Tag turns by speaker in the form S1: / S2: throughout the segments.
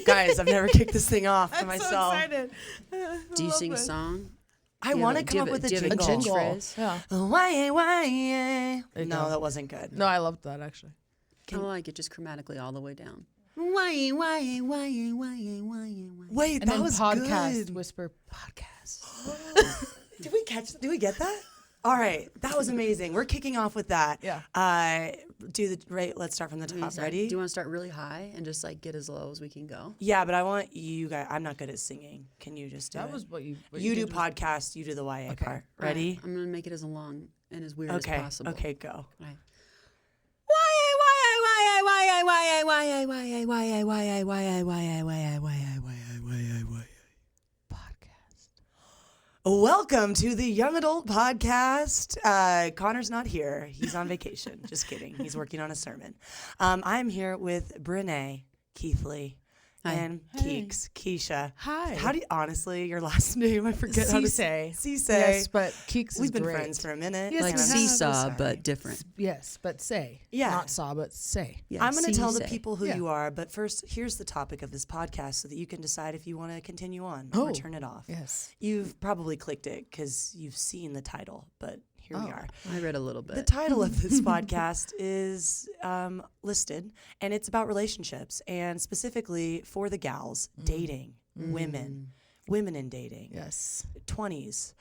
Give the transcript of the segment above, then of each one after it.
S1: Guys, I've never kicked this thing off for myself.
S2: So excited.
S3: Do you sing a song?
S1: I want to come up with a jingle.
S3: catchphrase?
S2: Yeah.
S1: Why?
S2: There you
S1: No,
S2: go.
S1: that wasn't good.
S2: No, I loved that actually.
S3: I like it just chromatically all the way down.
S1: Wait,
S2: And
S1: that
S2: then
S1: was
S2: podcast,
S1: good.
S2: whisper podcast.
S1: Did we get that? All right, that was amazing. We're kicking off with that.
S2: Yeah.
S1: Let's start from the
S3: Do you
S1: top.
S3: start-
S1: Ready?
S3: Do you want to start really high and just like get as low as we can go?
S1: Yeah, but I want you guys. I'm not good at singing. Can you just do
S2: That
S1: it?
S2: was what you.
S1: You do
S2: did.
S1: podcast. You do the YA part.
S3: All right,
S1: Ready?
S3: I'm gonna make it as long and as weird
S1: Okay.
S3: as possible.
S1: Okay, go.
S3: All right.
S1: Welcome to the Young Adult Podcast. Connor's not here. He's on vacation. Just kidding. He's working on a sermon. I'm here with Brene, Keithley,
S3: Hi.
S1: and Keeks, Keisha.
S2: Hi.
S1: How do you, honestly, your last name, I forget how to say.
S2: Cisse.
S1: Cisse.
S2: Yes, but Keeks
S1: We've
S2: is
S1: been
S2: great.
S1: friends for a minute.
S2: Yes,
S3: Like
S2: we have.
S3: seesaw,
S1: Sorry.
S3: but different.
S2: Yes, but say.
S1: Yeah.
S2: Not saw, but say.
S3: Yeah,
S1: I'm going to tell the
S3: seesaw.
S1: people who
S2: Yeah.
S1: you are, but first, here's the topic of this podcast so that you can decide if you want to continue on
S2: Oh.
S1: or turn it off.
S2: Yes.
S1: You've probably clicked it because you've seen the title, but here we
S2: Oh.
S1: are.
S3: I read a little bit.
S1: The title of this podcast is listed, and it's about relationships, and specifically for the gals, dating, women in dating,
S2: Yes.
S1: 20s.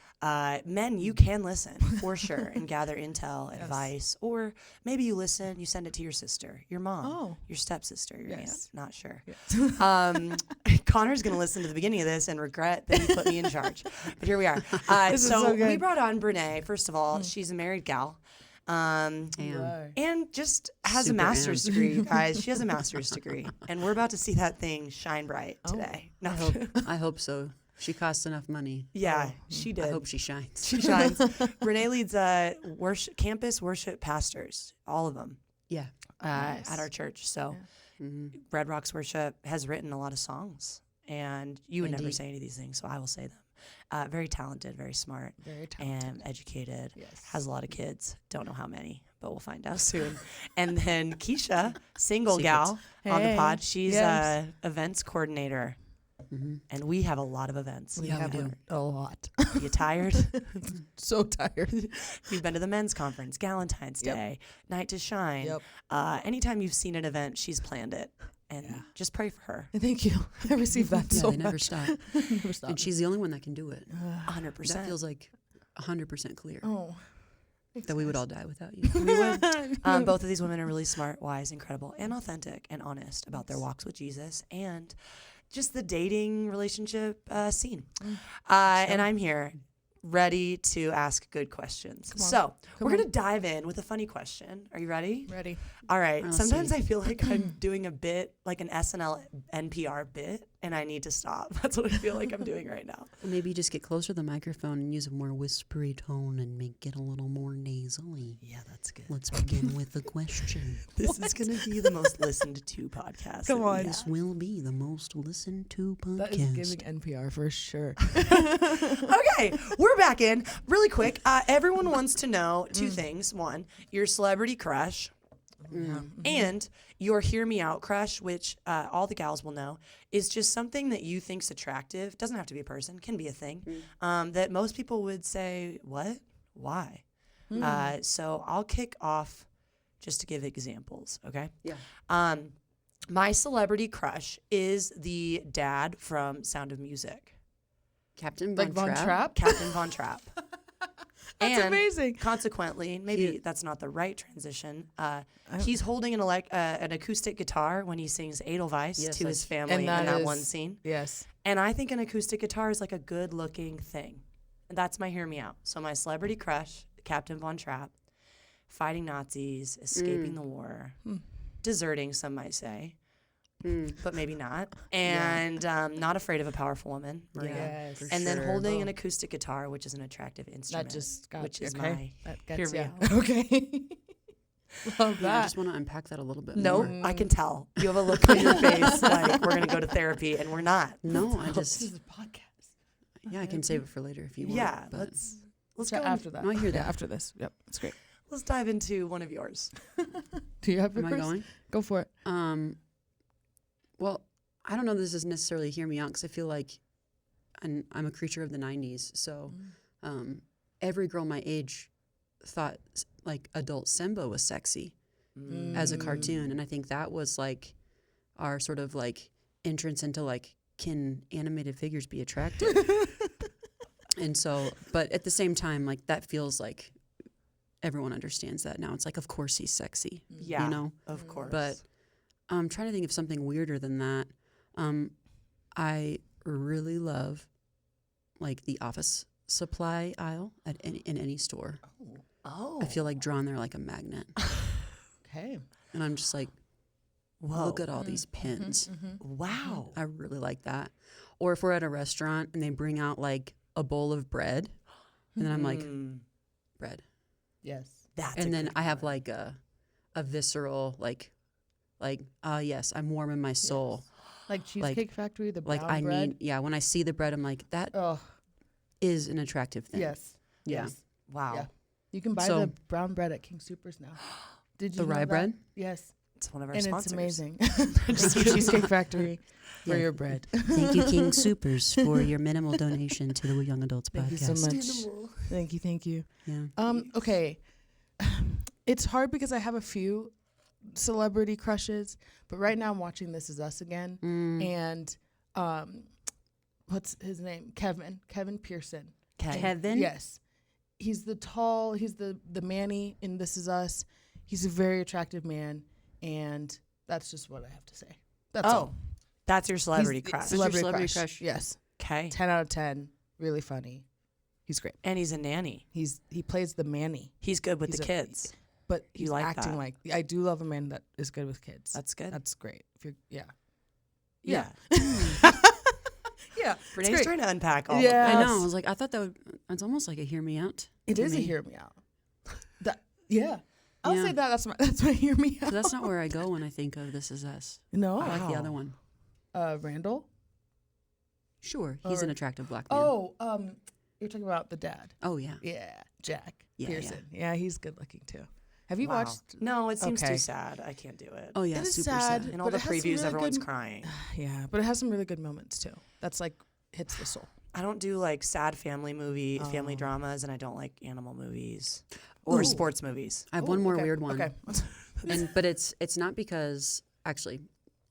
S1: Men, you can listen for sure and gather intel, advice, or maybe you listen, you send it to your sister, your mom,
S2: Oh.
S1: your stepsister, your aunt,
S2: Yes.
S1: not sure. Connor's going to listen to the beginning of this and regret that he put me in charge. But here we are.
S2: This is so
S1: we
S2: good.
S1: brought on Brene. First of all, she's a married gal.
S3: Damn.
S1: And just has a
S3: Super
S1: master's
S3: am.
S1: degree, you guys. She has a master's degree. And we're about to see that thing shine bright today. No,
S3: I hope so. She costs enough money.
S1: yeah, she did.
S3: I hope she shines.
S1: She shines. Renee leads campus worship pastors, all of them,
S3: Yeah.
S1: at our church. So Red Rocks Worship has written a lot of songs. And you would never
S3: Indeed.
S1: say any of these things, so I will say them. Very talented, very smart,
S2: Very talented.
S1: and educated.
S2: Yes.
S1: Has a lot of kids. Don't know how many, but we'll find out soon. And then Keisha, single gal on the
S2: Hey,
S1: pod. She's
S2: yes.
S1: events coordinator. And we have a lot of events.
S2: We
S3: Yeah, we
S2: have
S3: do.
S2: a lot.
S1: You tired?
S2: So tired.
S1: You've been to the men's conference, Galentine's
S2: Yep.
S1: Day, Night to Shine.
S2: Yep.
S1: Anytime you've seen an event, she's planned it. And just pray for her.
S2: Thank you. I received that
S3: Yeah,
S2: so
S3: they never
S2: much.
S3: stop.
S2: Never stop.
S3: And she's the only one that can do it.
S1: 100%.
S3: That feels like 100% clear
S2: Oh.
S3: that we would all die without you.
S1: We would. Both of these women are really smart, wise, incredible, and authentic and honest about their walks with Jesus and just the dating relationship scene. And I'm here ready to ask good questions. So we're going to dive in with a funny question. Are you ready?
S2: Ready.
S1: All right.
S3: Let's
S1: Sometimes
S3: see.
S1: I feel like I'm doing a bit, like an SNL NPR bit, and I need to stop. That's what I feel like I'm doing right now.
S3: Maybe just get closer to the microphone and use a more whispery tone and make it a little more nasally.
S1: Yeah, that's good.
S3: Let's begin with the question.
S1: This is going to be the most listened to podcast.
S2: Come
S1: that we
S2: on.
S1: have.
S3: This will be the most listened to podcast.
S2: That is giving NPR for sure.
S1: Okay, we're back in really quick. Everyone wants to know two things. One, your celebrity crush, and your hear me out crush, which all the gals will know is just something that you think's attractive. Doesn't have to be a person, can be a thing that most people would say, "What? Why?" So I'll kick off just to give examples. Okay.
S3: Yeah.
S1: My celebrity crush is the dad from Sound of Music.
S3: Captain
S2: Like Von Trapp?
S1: Captain Von Trapp.
S2: That's amazing.
S1: Consequently, maybe that's not the right transition. He's holding an acoustic guitar when he sings Edelweiss
S3: Yes,
S1: to his
S3: that's-
S1: family
S2: And
S1: in
S2: that
S1: that
S2: is-
S1: one scene.
S2: Yes.
S1: And I think an acoustic guitar is like a good-looking thing. And that's my hear me out. So my celebrity crush, Captain Von Trapp, fighting Nazis, escaping the war, deserting, some might say. But maybe not. And not afraid of a powerful woman, Maria.
S2: Yes.
S3: for
S1: And then
S3: sure.
S1: holding an acoustic guitar, which is an attractive instrument,
S2: That just got
S1: which is
S2: okay.
S1: my
S2: That
S1: hear
S2: gets
S1: me
S2: ya.
S1: out.
S2: Okay. Love
S3: Yeah, I
S2: that.
S3: just want to unpack that a little bit
S1: No,
S3: more.
S1: I can tell. You have a look on your face like we're going to go to therapy, and we're not.
S3: No, I
S2: This
S3: just,
S2: is a podcast.
S3: yeah, I can save it for later if you want.
S1: Yeah,
S3: but
S1: let's
S2: Let's
S1: go
S2: go
S1: and-
S2: after that.
S3: No, I hear
S2: Yeah,
S3: that.
S2: after this. Yep. That's great.
S1: let's dive into one of yours.
S2: Do you have it
S3: Am I
S2: first?
S3: going?
S2: Go for it.
S3: Well, I don't know. This is necessarily hear me out because I feel like I'm a creature of the '90s. So every girl my age thought like adult Simba was sexy as a cartoon, and I think that was like our sort of like entrance into like, can animated figures be attractive? And so, but at the same time, like that feels like everyone understands that now. It's like, of course he's sexy,
S1: Yeah,
S3: you know.
S1: of course.
S3: But I'm trying to think of something weirder than that. I really love like the office supply aisle in any store.
S1: oh,
S3: I feel like drawn there like a magnet,
S2: Okay.
S3: and I'm just like,
S1: whoa,
S3: look at all these pins.
S1: wow.
S3: I really like that. Or if we're at a restaurant and they bring out like a bowl of bread, and then I'm like, bread.
S2: Yes.
S1: That's
S3: And
S1: a
S3: then
S1: good
S3: I have
S1: one.
S3: like a visceral yes, I'm warm in my soul.
S2: Like Cheesecake Factory, the brown
S3: Like I
S2: bread.
S3: need, when I see the bread, I'm like, that
S2: Oh,
S3: is an attractive thing.
S2: yes.
S3: Yeah.
S2: Yes.
S1: wow.
S2: Yeah. You can buy
S3: So-
S2: the brown bread at King Supers now. Did you
S3: The
S2: know
S3: rye
S2: that?
S3: bread?
S2: Yes.
S1: It's one of our
S2: And
S1: sponsors.
S2: it's amazing. Thank you, Cheesecake Factory, for
S3: Yeah.
S2: your bread.
S3: Thank you, King Supers, for your minimal donation to the Young Adults
S2: Thank you
S3: podcast.
S2: so much. Thank you.
S3: Yeah.
S2: Okay. It's hard because I have a few celebrity crushes, but right now I'm watching This Is Us again, and what's his name? Kevin Pearson.
S3: Kevin?
S2: Yes, he's the Manny in This Is Us. He's a very attractive man, and that's just what I have to say. That's all.
S1: That's your celebrity
S2: He's-
S1: crush.
S3: Celebrity crush.
S2: Yes,
S1: Okay.
S2: 10 out of 10. Really funny. He's great.
S1: And he's a nanny.
S2: He plays the Manny,
S1: He's good with
S2: He's
S1: the
S2: a-
S1: kids.
S2: but he's
S1: like
S2: acting
S1: that.
S2: like I do love a man that is good with kids.
S1: That's good.
S2: That's great. If you're, yeah.
S1: yeah.
S2: Yeah.
S1: Renee's
S2: great.
S1: trying to unpack all
S2: Yeah.
S1: of
S3: I
S1: this.
S3: know. I was like, I thought it's almost like a hear me out.
S2: It
S3: to
S2: is a
S3: me.
S2: hear me out. Yeah. I'll
S3: Yeah.
S2: say that's my hear me out.
S3: So that's not where I go when I think of This Is Us.
S2: No.
S3: I like the
S1: Wow.
S3: other one.
S2: Randall.
S3: Sure, he's
S2: Or-
S3: an attractive black man.
S2: Oh, you're talking about the dad.
S3: Oh, yeah.
S2: Yeah, Jack
S3: Yeah,
S2: Pearson. Yeah, he's good looking too. Have you
S1: Wow.
S2: watched?
S1: No, it seems
S2: Okay.
S1: too sad. I can't do it.
S3: Oh, yeah,
S2: It is
S3: super
S2: sad.
S3: sad.
S1: In all
S2: but
S1: the
S2: it has some
S1: previews,
S2: really
S1: everyone's
S2: good-
S1: crying.
S2: Yeah, but it has some really good moments too. That's like hits the soul.
S1: I don't do like sad family
S2: Oh.
S1: dramas, and I don't like animal movies or
S3: Ooh.
S1: sports movies.
S3: I have
S2: Oh,
S3: one more
S2: okay,
S3: weird one.
S2: Okay.
S3: But it's not because, actually,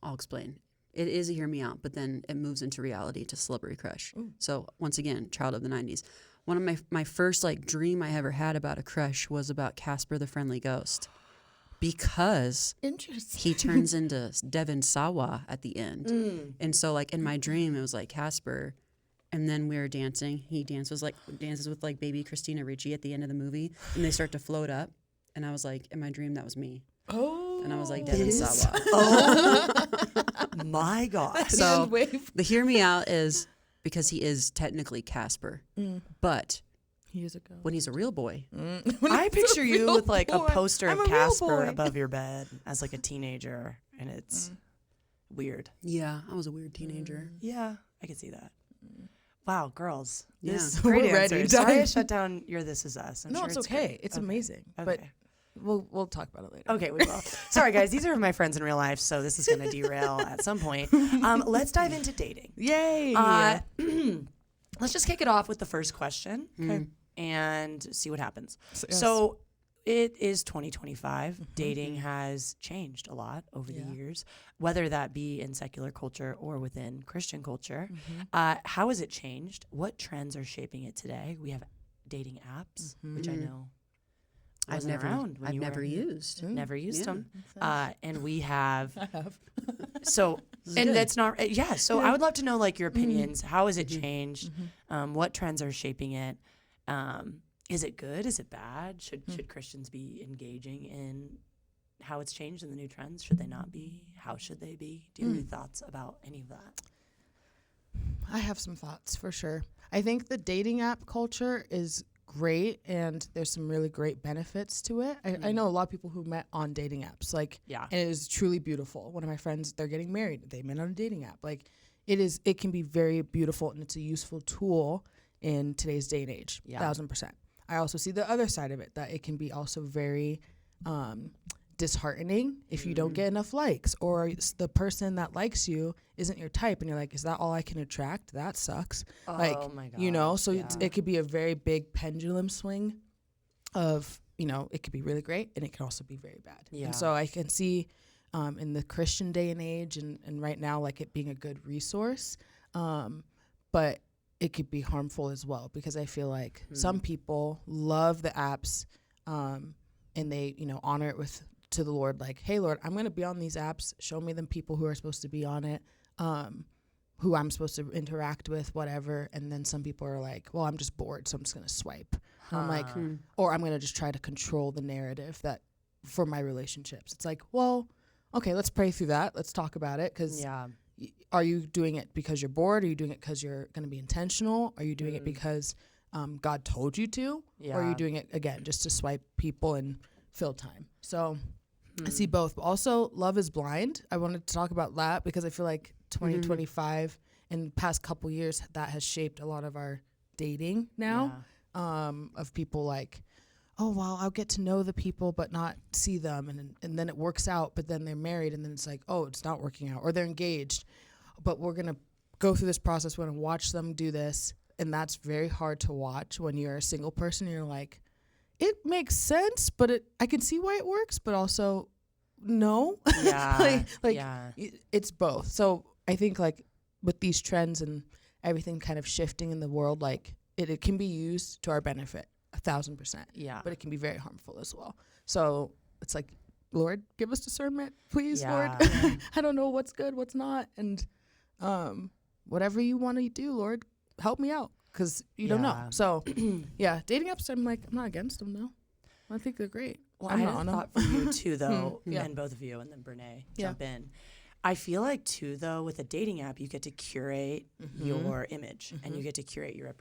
S3: I'll explain. It is a hear me out, but then it moves into reality to celebrity crush. So once again, child of the 90s. One of my first like dream I ever had about a crush was about Casper the Friendly Ghost, because
S2: Interesting.
S3: he turns into Devon Sawa at the end. And so like in my dream it was like Casper, and then we were dancing. He dances with like baby Christina Ricci at the end of the movie, and they start to float up. And I was like, in my dream that was me.
S2: Oh.
S3: And I was like Devon
S1: Is-
S3: Sawa.
S1: Oh my God.
S3: So
S2: Hand wave.
S3: the hear me out is because he is technically Casper, but
S2: He is a ghost.
S1: when he's a real boy.
S2: When
S1: I
S2: he's
S1: picture you
S2: real
S1: with like
S2: boy.
S1: a poster
S2: I'm
S1: of
S2: a real
S1: Casper
S2: boy.
S1: above your bed as like a teenager, and it's weird.
S3: yeah, I was a weird teenager.
S1: Yeah, I can see that. Wow, girls.
S3: Yeah.
S1: This
S2: We're
S1: great
S2: ready.
S1: answer. Sorry I
S2: Dive-
S1: shut down your This Is Us. I'm
S2: No,
S1: sure
S2: it's
S1: it's
S2: okay.
S1: great.
S2: It's
S1: Okay.
S2: amazing. But
S1: Okay.
S2: we'll talk about it later.
S1: Okay, we will. Sorry, guys. These are my friends in real life, so this is going to derail at some point. Let's dive into dating.
S2: Yay.
S1: Let's just kick it off with the first question and see what happens. So it is 2025. Dating has changed a lot over the years, whether that be in secular culture or within Christian culture. How has it changed? What trends are shaping it today? We have dating apps, which I know wasn't around when
S3: I've
S1: you
S3: never
S1: were
S3: used.
S1: never used
S3: Yeah.
S1: them. And we have
S2: I have.
S1: so and
S3: good.
S1: that's not yeah. So I would love to know like your opinions. How has it changed? What trends are shaping it? Is it good? Is it bad? Should Christians be engaging in how it's changed in the new trends? Should they not be? How should they be? Do you have any thoughts about any of that?
S2: I have some thoughts for sure. I think the dating app culture is great, and there's some really great benefits to it. I know a lot of people who met on dating apps, like,
S1: Yeah.
S2: and it is truly beautiful. One of my friends, they're getting married. They met on a dating app. Like, it can be very beautiful, and it's a useful tool in today's day and age.
S1: Yeah.
S2: 1000%. I also see the other side of it, that it can be also very disheartening if you don't get enough likes, or the person that likes you isn't your type, and you're like, is that all I can attract? That sucks.
S1: Oh my
S2: You know,
S1: gosh,
S2: so
S1: yeah.
S2: it could be a very big pendulum swing of, you know, it could be really great and it can also be very bad.
S1: Yeah.
S2: And so I can see in the Christian day and age and right now, like it being a good resource, but it could be harmful as well, because I feel like some people love the apps and they, you know, honor it to the Lord, like, hey, Lord, I'm going to be on these apps. Show me the people who are supposed to be on it, who I'm supposed to interact with, whatever. And then some people are like, well, I'm just bored, so I'm just going to swipe. And I'm like, or I'm going to just try to control the narrative that for my relationships. It's like, well, okay, let's pray through that. Let's talk about it. Because are you doing it because you're bored? Are you doing it because you're going to be intentional? Are you doing it because God told you to? Or are you doing it, again, just to swipe people and fill time? So I see both. But also, Love is Blind. I wanted to talk about that because I feel like 2025 and the past couple years, that has shaped a lot of our dating now, of people like, oh, well, I'll get to know the people but not see them. And then it works out, but then they're married and then it's like, oh, it's not working out. Or they're engaged, but we're going to go through this process. We're going to watch them do this. And that's very hard to watch when you're a single person. You're like, it makes sense, but I can see why it works, but also no.
S1: Yeah.
S2: It's both. So I think like with these trends and everything kind of shifting in the world, like it can be used to our benefit 1,000%.
S1: Yeah.
S2: But it can be very harmful as well. So it's like, Lord, give us discernment, please,
S1: Yeah.
S2: Lord. I don't know what's good, what's not. And whatever you want to do, Lord, help me out, because you don't know. So yeah, dating apps, I'm not against them though. I think they're great.
S1: Well,
S2: I'm
S1: I
S2: not
S1: had
S2: on
S1: a
S2: them.
S1: thought for you too, though,
S2: Yeah.
S1: and both of you, and then Brene,
S2: Yeah.
S1: jump in. I feel like too, though, with a dating app, you get to curate your image and you get to curate your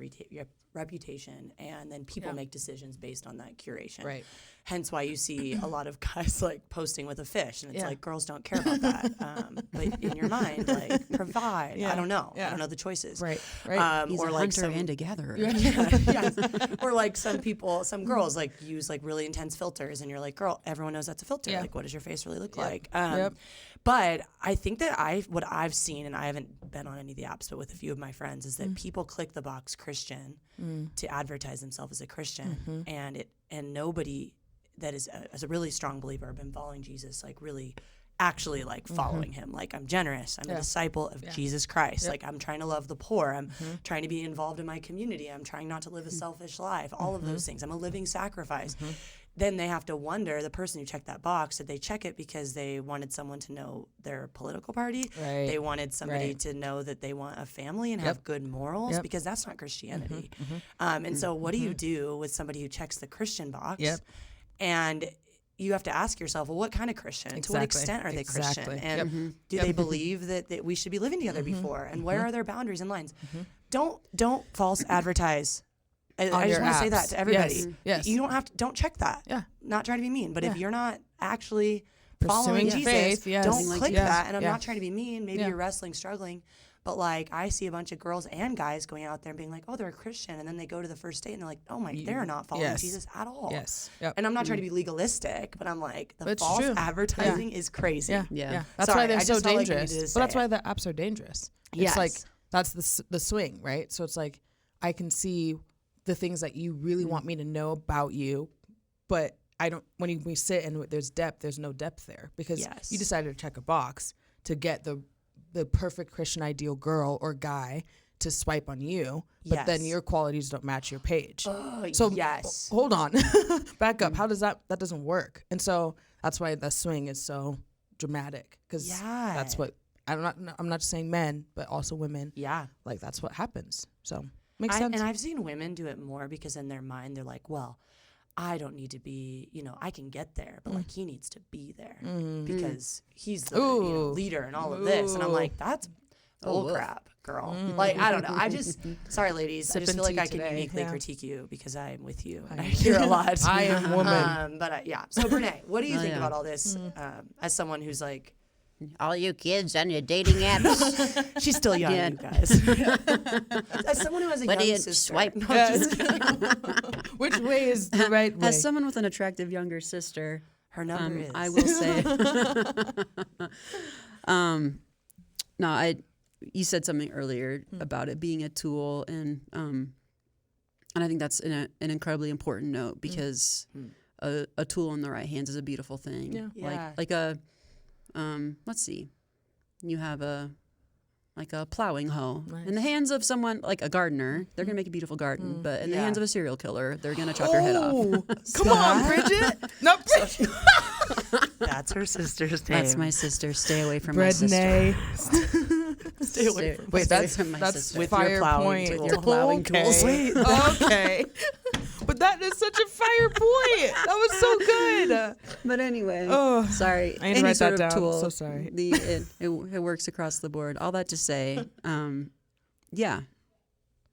S1: reputation, and then people make decisions based on that curation.
S2: Right.
S1: Hence why you see a lot of guys like posting with a fish, and it's
S2: Yeah.
S1: like girls don't care about that. But in your mind, like provide.
S2: Yeah.
S1: I don't know.
S2: Yeah.
S1: I don't know the choices.
S2: Right. Right.
S3: He's
S1: or
S3: a
S1: like
S3: hunter
S1: some,
S3: and a gatherer.
S1: yes. Or like some girls like use like really intense filters, and you're like, girl, everyone knows that's a filter.
S2: Yeah.
S1: Like, what does your face really look
S2: Yep.
S1: like?
S2: Yep.
S1: But I think that what I've seen, and I haven't been on any of the apps, but with a few of my friends, is that people click the box Christian to advertise themselves as a Christian, and nobody that is as a really strong believer, been following Jesus, like really actually like following him. Like, I'm generous. I'm a disciple of Jesus Christ. Like, I'm trying to love the poor. I'm trying to be involved in my community. I'm trying not to live a selfish life. All of those things. I'm a living sacrifice. Then they have to wonder, the person who checked that box, did they check it because they wanted someone to know their political party?
S2: Right.
S1: They wanted somebody
S2: Right.
S1: to know that they want a family and have good morals?
S2: Yep.
S1: Because that's not Christianity. And so what do you do with somebody who checks the Christian box?
S2: Yep.
S1: And you have to ask yourself, well, what kind of Christian? To what
S2: Exactly.
S1: extent are they Christian?
S2: Exactly.
S1: And do they believe that we should be living together before? And where are their boundaries and lines? Don't false advertise. I just
S2: your
S1: want to say
S2: apps.
S1: that to everybody.
S2: Yes. Yes.
S1: You don't check that.
S2: Yeah.
S1: Not trying to be mean, but if
S2: Yeah.
S1: you're not actually
S2: Pursuing
S1: following
S2: your
S1: Jesus,
S2: faith, yes.
S1: don't
S2: Like
S1: click
S2: Jesus.
S1: that. And I'm
S2: Yeah.
S1: not trying to be mean. Maybe
S2: Yeah.
S1: you're wrestling, struggling. But like, I see a bunch of girls and guys going out there and being like, oh, they're a Christian. And then they go to the first date and they're like, oh my, they're not following
S2: Yes.
S1: Jesus at all.
S2: Yes. Yep.
S1: And I'm not trying to be legalistic, but I'm like, the
S2: But it's
S1: false
S2: true.
S1: advertising is crazy.
S2: Yeah.
S3: Yeah.
S2: That's
S1: Sorry,
S2: why they're
S1: I
S2: so
S1: just felt like we
S2: dangerous.
S1: needed to
S2: But
S1: say
S2: that's why
S1: it.
S2: the apps are dangerous.
S1: Yes.
S2: It's like that's the swing, right? So it's like I can see the things that you really want me to know about you, but I don't. When we sit and there's depth, there's no depth there because
S1: Yes.
S2: you decided to check a box to get the perfect Christian ideal girl or guy to swipe on you, but then
S1: Yes.
S2: your qualities don't match your page.
S1: Oh,
S2: So
S1: yes.
S2: hold on, back up. How does that doesn't work? And so that's why the swing is so dramatic because that's
S1: Yeah.
S2: what I'm not just saying men, but also women.
S1: Yeah.
S2: Like that's what happens. So makes sense.
S1: And I've seen women do it more because in their mind, they're like, well, I don't need to be, I can get there, but like he needs to be there because he's the
S2: Ooh.
S1: leader in all of this. And I'm
S2: Ooh.
S1: like, that's bull
S3: woof.
S1: crap, girl. Like, I don't know. I just, sorry, ladies. I just
S2: Sipping
S1: feel like
S2: tea
S1: I can
S2: today,
S1: uniquely
S2: yeah.
S1: critique you because I am with you and I hear a lot.
S2: I am woman.
S1: But yeah. So, Brene, what do you think
S3: yeah.
S1: about all this as someone who's like,
S3: All you kids on your dating apps.
S1: she's still young,
S3: Yeah.
S1: you guys. As someone who has a
S3: What do
S1: young
S3: you
S1: sister.
S3: swipe?
S1: No, I'm just kidding.
S2: Which way is the right way?
S3: As someone with an attractive younger sister,
S1: Her number is.
S3: I will say. No, you said something earlier about it being a tool, and I think that's an incredibly important note because a tool in the right hands is a beautiful thing.
S2: Yeah.
S1: Yeah.
S3: Like a let's see, you have a plowing hoe in the hands of someone like a gardener, they're gonna make a beautiful garden, but in the
S1: Yeah.
S3: hands of a serial killer, they're gonna chop your head off.
S2: Oh, come on, Bridget. No, Bridget.
S1: That's her sister's name.
S3: That's my sister. Stay away from my sister.
S2: Bredney.
S1: Stay away from
S2: Wait,
S3: Stay away
S2: that's
S3: from my
S2: that's
S3: sister.
S1: With your
S2: fire
S1: plowing
S2: point.
S1: tool.
S3: With your plowing
S2: okay.
S3: tools.
S1: Wait.
S2: Okay. But that is such a fire point. That was so good.
S3: But anyway,
S2: Oh,
S3: sorry.
S2: I need to
S3: Any
S2: write
S3: sort
S2: that
S3: of
S2: down.
S3: tool.
S2: So sorry.
S3: It works across the board. All that to say, yeah,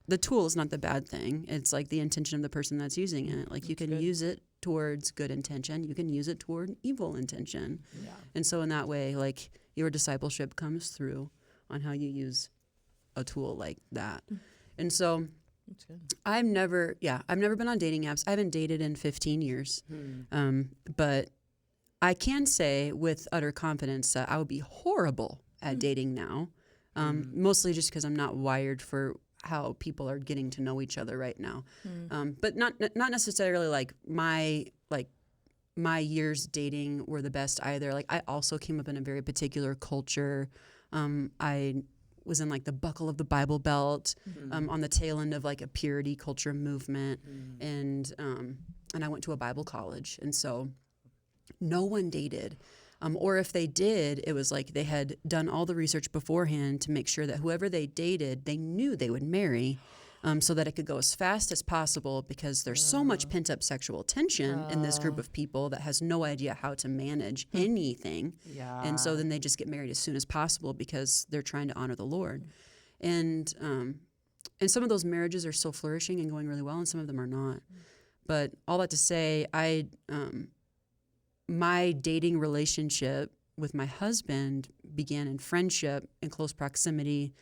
S3: the tool is not the bad thing. It's like the intention of the person that's using it. Like you can
S2: good.
S3: use it towards good intention. You can use it toward evil intention.
S1: Yeah.
S3: And so in that way, like your discipleship comes through on how you use a tool like that. And so
S2: That's good.
S3: I've never been on dating apps. I haven't dated in 15 years. But I can say with utter confidence that I would be horrible at dating now. Mostly just because I'm not wired for how people are getting to know each other right now. But not necessarily like my years dating were the best either. Like I also came up in a very particular culture. I was in like the buckle of the Bible Belt, on the tail end of like a purity culture movement, and I went to a Bible college, and so no one dated. Or if they did, it was like they had done all the research beforehand to make sure that whoever they dated, they knew they would marry, so that it could go as fast as possible because there's so much pent-up sexual tension in this group of people that has no idea how to manage anything.
S1: Yeah.
S3: And so then they just get married as soon as possible because they're trying to honor the Lord. And some of those marriages are still flourishing and going really well, and some of them are not. But all that to say, my dating relationship with my husband began in friendship, in close proximity,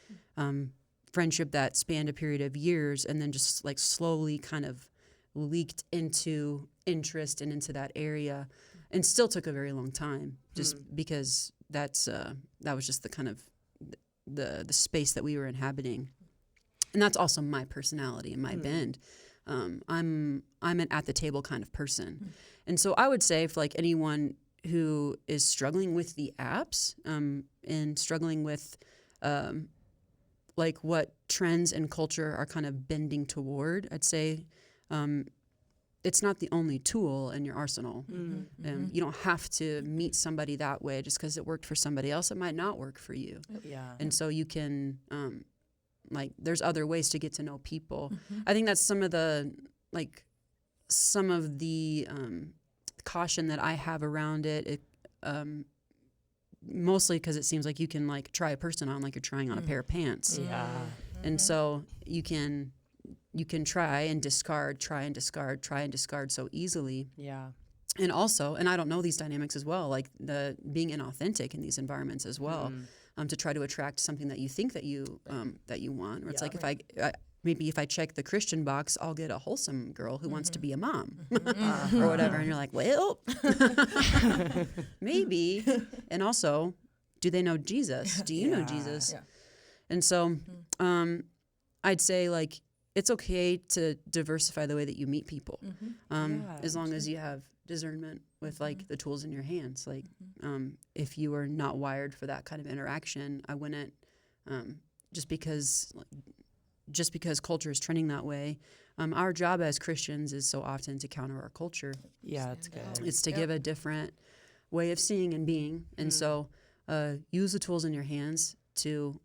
S3: friendship that spanned a period of years, and then just like slowly kind of leaked into interest and into that area, and still took a very long time, just because that was just the kind of the space that we were inhabiting, and that's also my personality and my bend. I'm an at the table kind of person. And so I would say for like anyone who is struggling with the apps, and struggling with like what trends and culture are kind of bending toward, I'd say it's not the only tool in your arsenal. You don't have to meet somebody that way just because it worked for somebody else. It might not work for you.
S1: Yeah.
S3: And so you can there's other ways to get to know people. I think that's some of the caution that I have around it. Mostly because it seems like you can like try a person on like you're trying on a pair of pants.
S1: Yeah.
S3: And so you can try and discard so easily.
S1: Yeah.
S3: And also, and I don't know these dynamics as well, like the being inauthentic in these environments as well, to try to attract something that you think that you want. Or it's like if I check the Christian box, I'll get a wholesome girl who wants to be a mom or whatever. And you're like, well, maybe. And also, do they know Jesus? Do you know Jesus?
S2: Yeah.
S3: And so I'd say like it's okay to diversify the way that you meet people, as long as you have discernment with like the tools in your hands. Like if you are not wired for that kind of interaction, I wouldn't just because culture is trending that way. Our job as Christians is so often to counter our culture.
S1: Yeah, it's good.
S3: It's to give a different way of seeing and being. And so use the tools in your hands to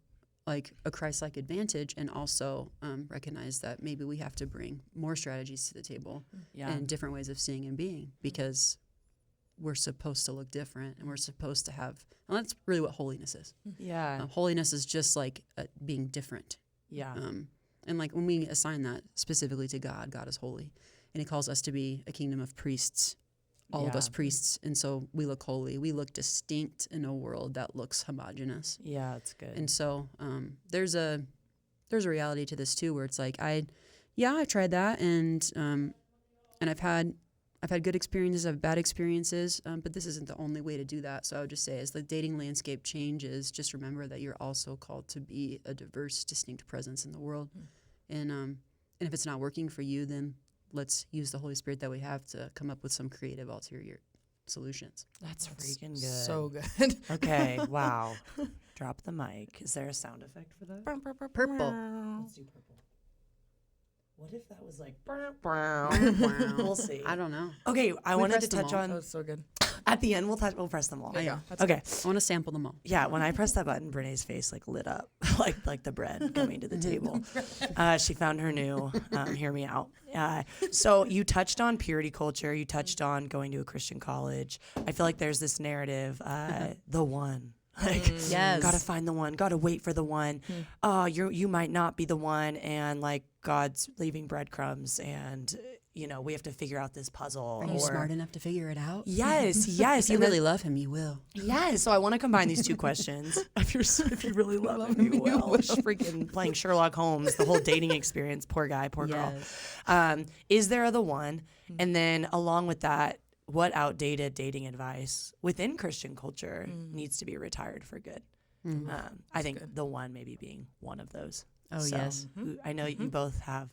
S3: like a Christ-like advantage, and also recognize that maybe we have to bring more strategies to the table and different ways of seeing and being, because we're supposed to look different, and we're supposed to have, and that's really what holiness is.
S1: Yeah.
S3: Holiness is just like being different.
S1: Yeah.
S3: And like when we assign that specifically to God, God is holy, and he calls us to be a kingdom of priests, all of us priests. And so we look holy. We look distinct in a world that looks homogenous.
S1: Yeah, it's good.
S3: And so there's a reality to this too, where it's like I tried that, and I've had I've had good experiences, I've had bad experiences, but this isn't the only way to do that. So I would just say, as the dating landscape changes, just remember that you're also called to be a diverse, distinct presence in the world. And if it's not working for you, then let's use the Holy Spirit that we have to come up with some creative ulterior solutions.
S1: That's freaking good.
S2: So good.
S1: Okay, wow. Drop the mic. Is there a sound effect for that?
S3: Purple.
S1: Let's do purple. What if that was like we'll see.
S3: I don't know.
S1: Okay, I
S3: We
S1: wanted to
S3: pressed them
S1: touch
S3: all.
S1: on
S2: That was so good.
S1: at the end. We'll press them all.
S2: There you go. That's
S1: Okay.
S3: I want to sample them all.
S1: Yeah, when I pressed that button, Brené's face like lit up, like the bread coming to the table. She found her new. Hear me out. So you touched on purity culture. You touched on going to a Christian college. I feel like there's this narrative, the one. Like,
S3: Yes.
S1: gotta find the one. Gotta wait for the one. Oh, you might not be the one, and like God's leaving breadcrumbs, and we have to figure out this puzzle.
S3: Are you smart enough to figure it out?
S1: Yes, yes.
S3: If you really love him, you will.
S1: Yes, so I want to combine these two questions. if you really love him, you will. Freaking playing Sherlock Holmes, the whole dating experience. Poor guy, poor girl. Is there the one? And then along with that, what outdated dating advice within Christian culture needs to be retired for good? I think the one maybe being one of those.
S3: Oh,
S1: So,
S3: yes.
S1: I know you both have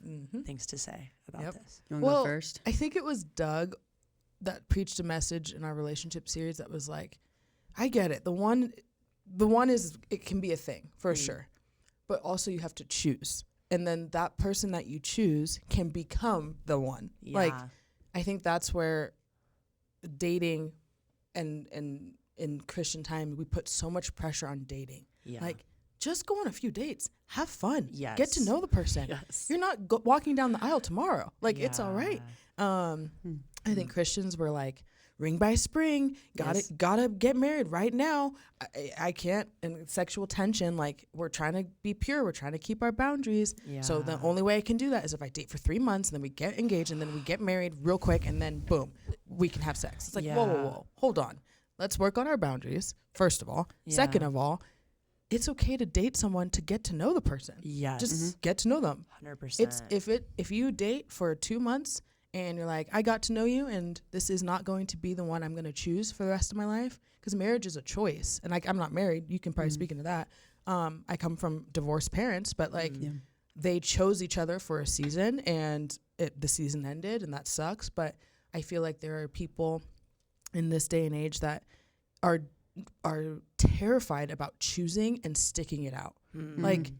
S1: things to say about this.
S3: You want to
S2: Well,
S3: go first?
S2: I think it was Doug that preached a message in our relationship series that was like, I get it. The one is, it can be a thing for sure, but also you have to choose. And then that person that you choose can become the one.
S1: Yeah.
S2: Like, I think that's where dating and in Christian time, we put so much pressure on dating.
S1: Yeah.
S2: Like, just go on a few dates. Have fun.
S1: Yes.
S2: Get to know the person.
S1: Yes.
S2: You're not walking down the aisle tomorrow. Like, it's all right.
S1: Yeah.
S2: I think Christians were like, ring by spring,
S1: Yes.
S2: gotta get married right now. I can't. And sexual tension, like, we're trying to be pure. We're trying to keep our boundaries. So the
S1: Yeah.
S2: only way I can do that is if I date for 3 months, and then we get engaged, and then we get married real quick, and then boom, we can have sex. It's like, whoa,
S1: Yeah.
S2: whoa, hold on. Let's work on our boundaries, first of all.
S1: Yeah.
S2: Second of all, it's okay to date someone to get to know the person.
S1: Yes.
S2: Just get to know them.
S1: 100%.
S2: It's if you date for 2 months and you're like, I got to know you, and this is not going to be the one I'm going to choose for the rest of my life, because marriage is a choice. And I'm not married. You can probably speak into that. I come from divorced parents, but like they chose each other for a season, and the season ended, and that sucks. But I feel like there are people in this day and age that are terrified about choosing and sticking it out. Like,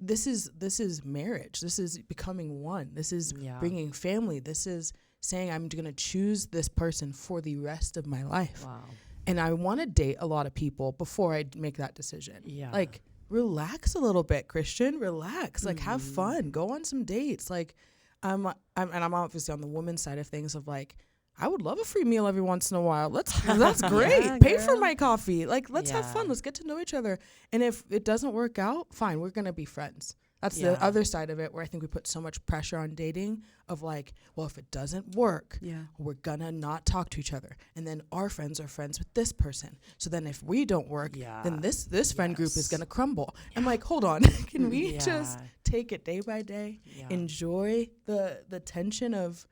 S2: this is marriage. This is becoming one. This is bringing family. This is saying I'm going to choose this person for the rest of my life.
S1: Wow.
S2: And I want to date a lot of people before I make that decision.
S1: Yeah.
S2: Like, relax a little bit, Christian. Relax. Like, have fun. Go on some dates. Like, I'm obviously on the woman's side of things of like, I would love a free meal every once in a while. That's great.
S1: Yeah,
S2: Pay for
S1: girl.
S2: my coffee. Like, let's have
S1: Yeah.
S2: fun. Let's get to know each other. And if it doesn't work out, fine. We're going to be friends. That's
S1: Yeah.
S2: the other side of it, where I think we put so much pressure on dating of like, well, if it doesn't work, we're going to not talk to each other. And then our friends are friends with this person. So then if we don't work, then this friend group is
S1: Yes.
S2: going to crumble. I'm like, hold on. Can we
S1: Yeah.
S2: just take it day by day?
S1: Yeah.
S2: Enjoy the tension of,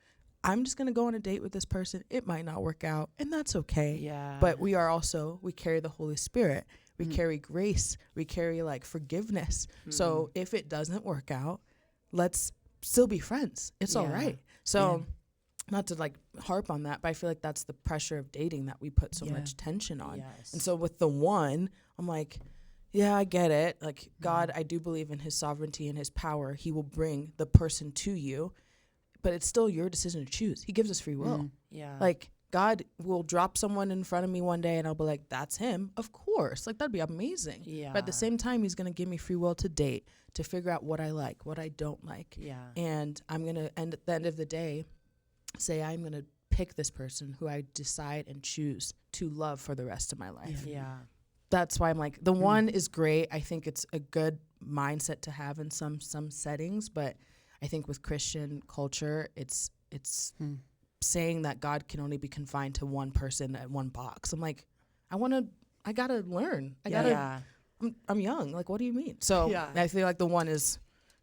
S2: I'm just going to go on a date with this person. It might not work out, and that's okay.
S1: Yeah.
S2: But we carry the Holy Spirit. We carry grace. We carry like forgiveness. So if it doesn't work out, let's still be friends. It's all
S1: Yeah.
S2: right. So not to like harp on that, but I feel like that's the pressure of dating that we put so much tension on.
S1: Yes.
S2: And so with the one, I'm like, yeah, I get it. Like, God, I do believe in his sovereignty and his power. He will bring the person to you, but it's still your decision to choose. He gives us free will.
S1: Yeah.
S2: Like, God will drop someone in front of me one day and I'll be like, that's him. Of course. Like, that'd be amazing.
S1: Yeah.
S2: But at the same time, he's going to give me free will to date, to figure out what I like, what I don't like.
S1: Yeah.
S2: And I'm going to, at the end of the day, say I'm going to pick this person who I decide and choose to love for the rest of my life.
S1: Yeah.
S2: That's why I'm like, the one is great. I think it's a good mindset to have in some settings, but I think with Christian culture, it's saying that God can only be confined to one person at one box. I'm like, I gotta learn. I'm young. Like, what do you mean? So
S1: Yeah.
S2: I feel like the one is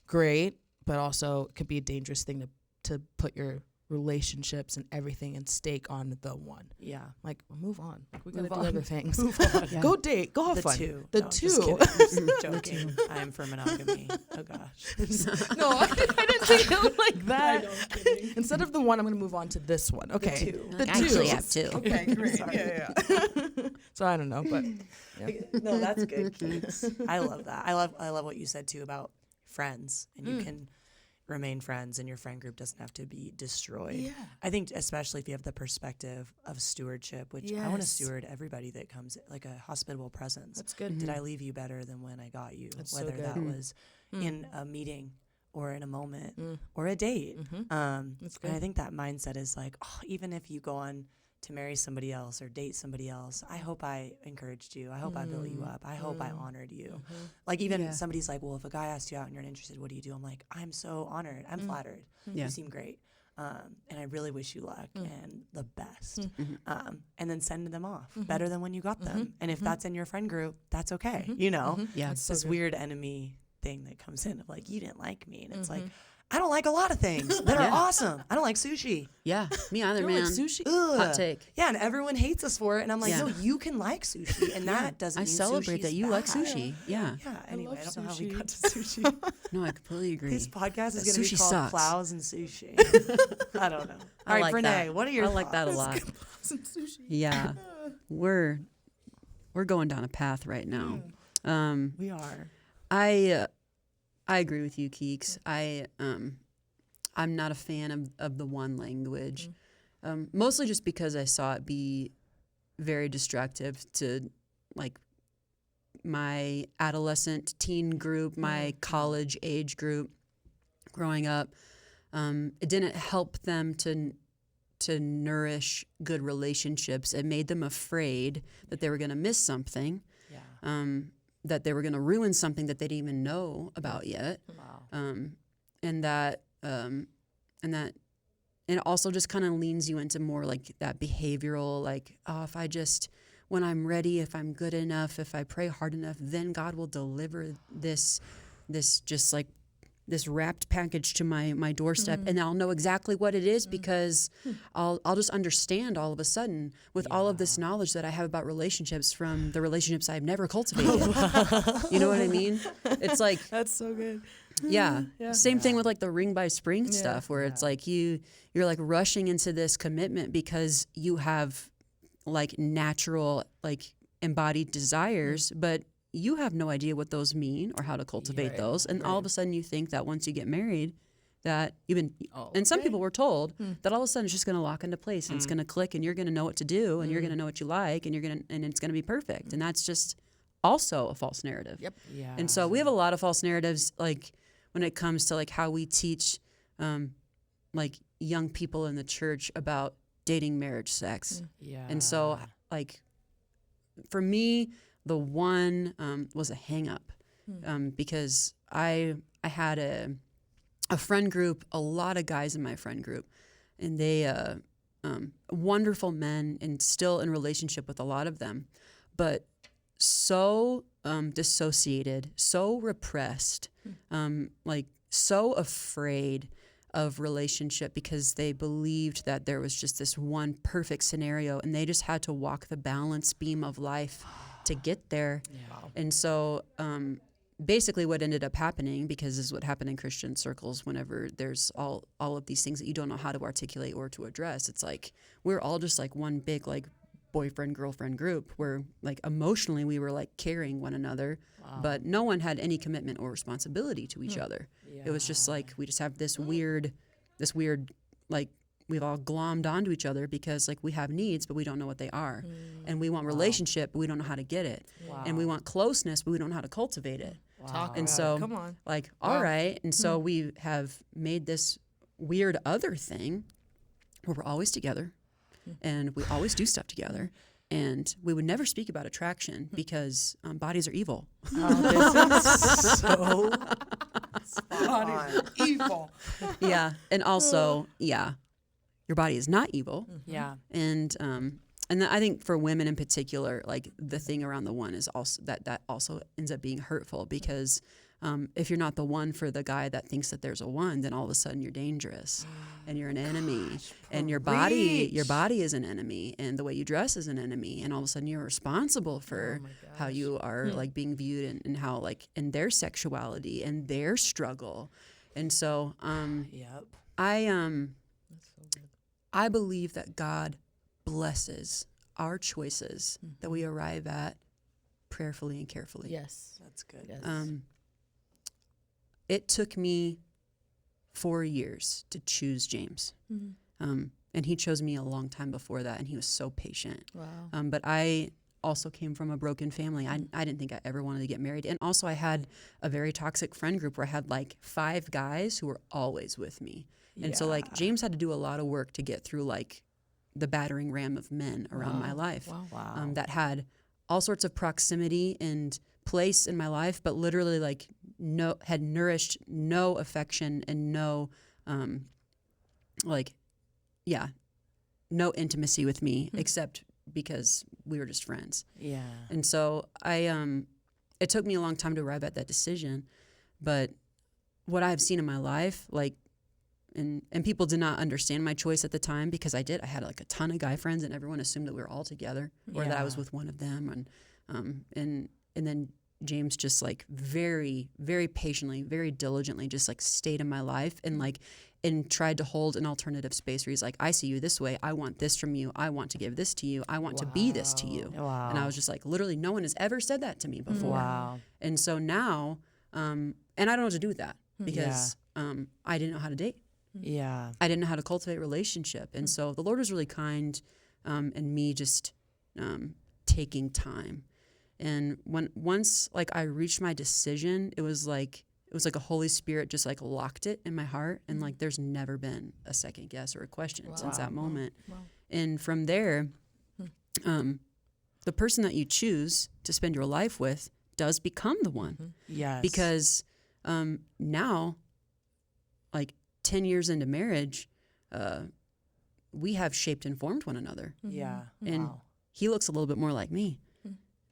S2: great, but also it can be a dangerous thing to put your relationships and everything and stake on the one.
S1: Yeah.
S2: Like, move on. Like, we gotta
S1: Move
S2: do
S1: on.
S2: other things.
S1: Yeah.
S2: Go date. Go have
S1: The
S2: fun.
S1: two.
S2: The
S1: No,
S2: two.
S1: Just kidding. I'm just joking. I am for monogamy. Oh gosh.
S2: No, I didn't think it like that. Instead of the one, I'm gonna move on to this one. Okay.
S1: two.
S2: The
S3: I actually
S2: two.
S3: have two.
S2: Okay, great.
S1: Sorry.
S2: Yeah. So I don't know, but
S1: No, that's good, Keats. I love that. I love what you said too about friends, and you can remain friends, and your friend group doesn't have to be destroyed.
S2: Yeah.
S1: I think especially if you have the perspective of stewardship, which I want to
S2: Yes.
S1: steward everybody that comes, like a hospitable presence.
S2: that's good.
S1: Did I leave you better than when I got you?
S2: That's so
S1: Whether
S2: good.
S1: that was in a meeting or in a moment
S2: Mm.
S1: or a date.
S2: That's
S1: And I
S2: good.
S1: think that mindset is like, oh, even if you go on to marry somebody else or date somebody else, I hope I encouraged you. I hope I built you up. I hope I honored you. Like even
S3: Yeah.
S1: somebody's like, well, if a guy asks you out and you're not interested, what do you do? I'm like, I'm so honored. I'm flattered.
S3: Yeah.
S1: You seem great. And I really wish you luck and the best.
S3: Mm-hmm.
S1: And then send them off better than when you got them. And if that's in your friend group, that's okay. You know,
S3: Yeah.
S1: it's this weird enemy thing that comes in of like, you didn't like me. And it's like, I don't like a lot of things that are
S3: Yeah.
S1: awesome. I don't like sushi.
S3: Yeah, me either,
S2: You
S3: man.
S2: like sushi?
S1: Ugh.
S3: Hot take.
S1: Yeah, and everyone hates us for it. And I'm like,
S3: Yeah.
S1: no, you can like sushi. And that doesn't
S3: I
S1: mean
S3: celebrate that
S1: sushi's
S3: you like
S1: bad.
S3: sushi. Yeah.
S1: Yeah, anyway, I
S2: love
S1: don't know how we
S2: sushi.
S1: got to sushi.
S3: No, I completely agree.
S1: This podcast is
S3: That
S1: going to be
S3: sushi
S1: called
S3: sucks.
S1: Plows and Sushi. I don't know.
S3: I
S1: All right,
S3: like
S1: Brene,
S3: that.
S1: what are your
S3: I like that a
S1: thoughts?
S3: lot.
S2: Some sushi.
S3: Yeah, we're going down a path right now.
S1: We are.
S3: I agree with you, Keeks. I'm not a fan of the one language, mostly just because I saw it be very destructive to like my adolescent teen group, my college age group growing up. It didn't help them to nourish good relationships. It made them afraid that they were going to miss something,
S1: Yeah.
S3: that they were going to ruin something that they didn't even know about yet.
S1: Wow.
S3: And it also just kind of leans you into more like that behavioral, like, oh, if I just, when I'm ready, if I'm good enough, if I pray hard enough, then God will deliver this just like this wrapped package to my doorstep, and I'll know exactly what it is because I'll just understand all of a sudden with all of this knowledge that I have about relationships from the relationships I've never cultivated. You know what I mean? It's like,
S2: That's so good.
S3: yeah.
S2: Yeah.
S3: Same thing with like the ring by spring stuff where it's like you're like rushing into this commitment because you have like natural like embodied desires, but you have no idea what those mean or how to cultivate those. And all of a sudden you think that once you get married that and some people were told that all of a sudden it's just going to lock into place and it's going to click and you're going to know what to do and you're going to know what you like and and it's going to be perfect. And that's just also a false narrative.
S2: Yep.
S1: Yeah.
S3: And so we have a lot of false narratives, like when it comes to like how we teach, like young people in the church about dating, marriage, sex.
S1: Yeah.
S3: And so, like, for me, the one was a hang up because I had a friend group, a lot of guys in my friend group, and they wonderful men and still in relationship with a lot of them, but so dissociated, so repressed, like so afraid of relationship because they believed that there was just this one perfect scenario and they just had to walk the balance beam of life to get there. And so basically what ended up happening, because this is what happened in Christian circles whenever there's all of these things that you don't know how to articulate or to address, it's like we're all just like one big like boyfriend girlfriend group where like emotionally we were like carrying one another, but no one had any commitment or responsibility to each other. It was just like we just have this weird like we've all glommed onto each other because like we have needs but we don't know what they are, and we want relationship but we don't know how to get it, and we want closeness but we don't know how to cultivate it.
S2: Talk
S3: And
S2: about
S3: so
S2: it. Come on.
S3: like all right, and so we have made this weird other thing where we're always together and we always do stuff together, and we would never speak about attraction because bodies are evil.
S1: This is so
S2: Evil.
S3: Yeah, and also your body is not evil.
S1: Yeah.
S3: And I think for women in particular, like the thing around the one is also that also ends up being hurtful because if you're not the one for the guy that thinks that there's a one, then all of a sudden you're dangerous and you're an enemy, and your body is an enemy, and the way you dress is an enemy, and all of a sudden you're responsible for how you are like being viewed, and how like in their sexuality and their struggle. And so
S1: Yep.
S3: I believe that God blesses our choices that we arrive at prayerfully and carefully.
S2: Yes.
S1: That's good.
S2: Yes.
S3: It took me 4 years to choose James. And he chose me a long time before that, and he was so patient.
S2: Wow.
S3: But I also came from a broken family. I didn't think I ever wanted to get married. And also I had a very toxic friend group where I had like 5 guys who were always with me. And so like James had to do a lot of work to get through like the battering ram of men around my life.
S2: Wow.
S3: That had all sorts of proximity and place in my life, but literally like had nourished no affection and no no intimacy with me except because we were just friends.
S1: Yeah.
S3: And so it took me a long time to arrive at that decision, but what I've seen in my life, like, and people did not understand my choice at the time, because I had like a ton of guy friends, and everyone assumed that we were all together, or that I was with one of them. And then James just like very, very patiently, very diligently just like stayed in my life and tried to hold an alternative space where he's like, I see you this way. I want this from you. I want to give this to you. I want to be this to you.
S1: Wow.
S3: And I was just like, literally no one has ever said that to me before.
S1: Wow.
S3: And so now, and I don't know what to do with that, because I didn't know how to date.
S1: Yeah.
S3: I didn't know how to cultivate a relationship. And so the Lord was really kind, and me just taking time. And once like I reached my decision, it was like a Holy Spirit just like locked it in my heart, and like there's never been a second guess or a question since that moment.
S2: Wow.
S3: And from there, the person that you choose to spend your life with does become the one.
S1: Yes.
S3: Because now, like 10 years into marriage, we have shaped and formed one another.
S1: Yeah.
S3: And
S1: Wow.
S3: he looks a little bit more like me,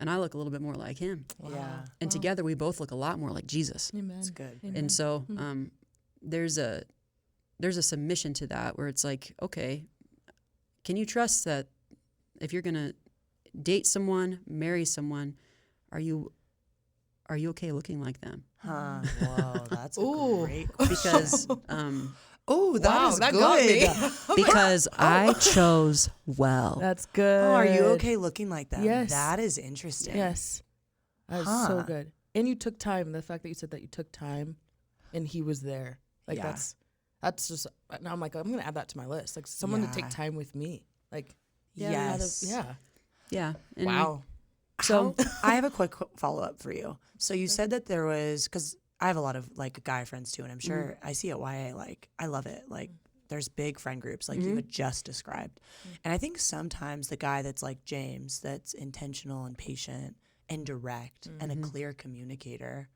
S3: and I look a little bit more like him.
S1: Yeah.
S3: And together we both look a lot more like Jesus.
S2: Amen.
S1: That's good.
S2: Amen.
S3: And so there's a submission to that, where it's like, okay, can you trust that if you're going to date someone, marry someone, are you okay looking like them?
S1: Huh. Whoa, that's a
S2: Ooh.
S1: great.
S3: Because
S1: Oh,
S2: Wow,
S1: is
S2: that
S1: good.
S2: got me.
S3: because I chose well.
S2: That's good.
S1: Oh, are you okay looking like that?
S2: Yes.
S1: That is interesting.
S2: Yes. That's so
S1: Huh.
S2: good. And you took time. The fact that you said that you took time and he was there. Like
S1: Yeah.
S2: that's just, now I'm like, I'm going to add that to my list. Like someone to take
S1: Yeah.
S2: time with me. Like,
S1: Yes.
S2: Yeah.
S3: Yeah. And
S2: Wow.
S3: So
S1: I have a quick follow up for you. So you said that there was, because I have a lot of like guy friends too, and I'm sure I see at YA, like I love it. Like there's big friend groups like you had just described. And I think sometimes the guy that's like James, that's intentional and patient and direct and a clear communicator,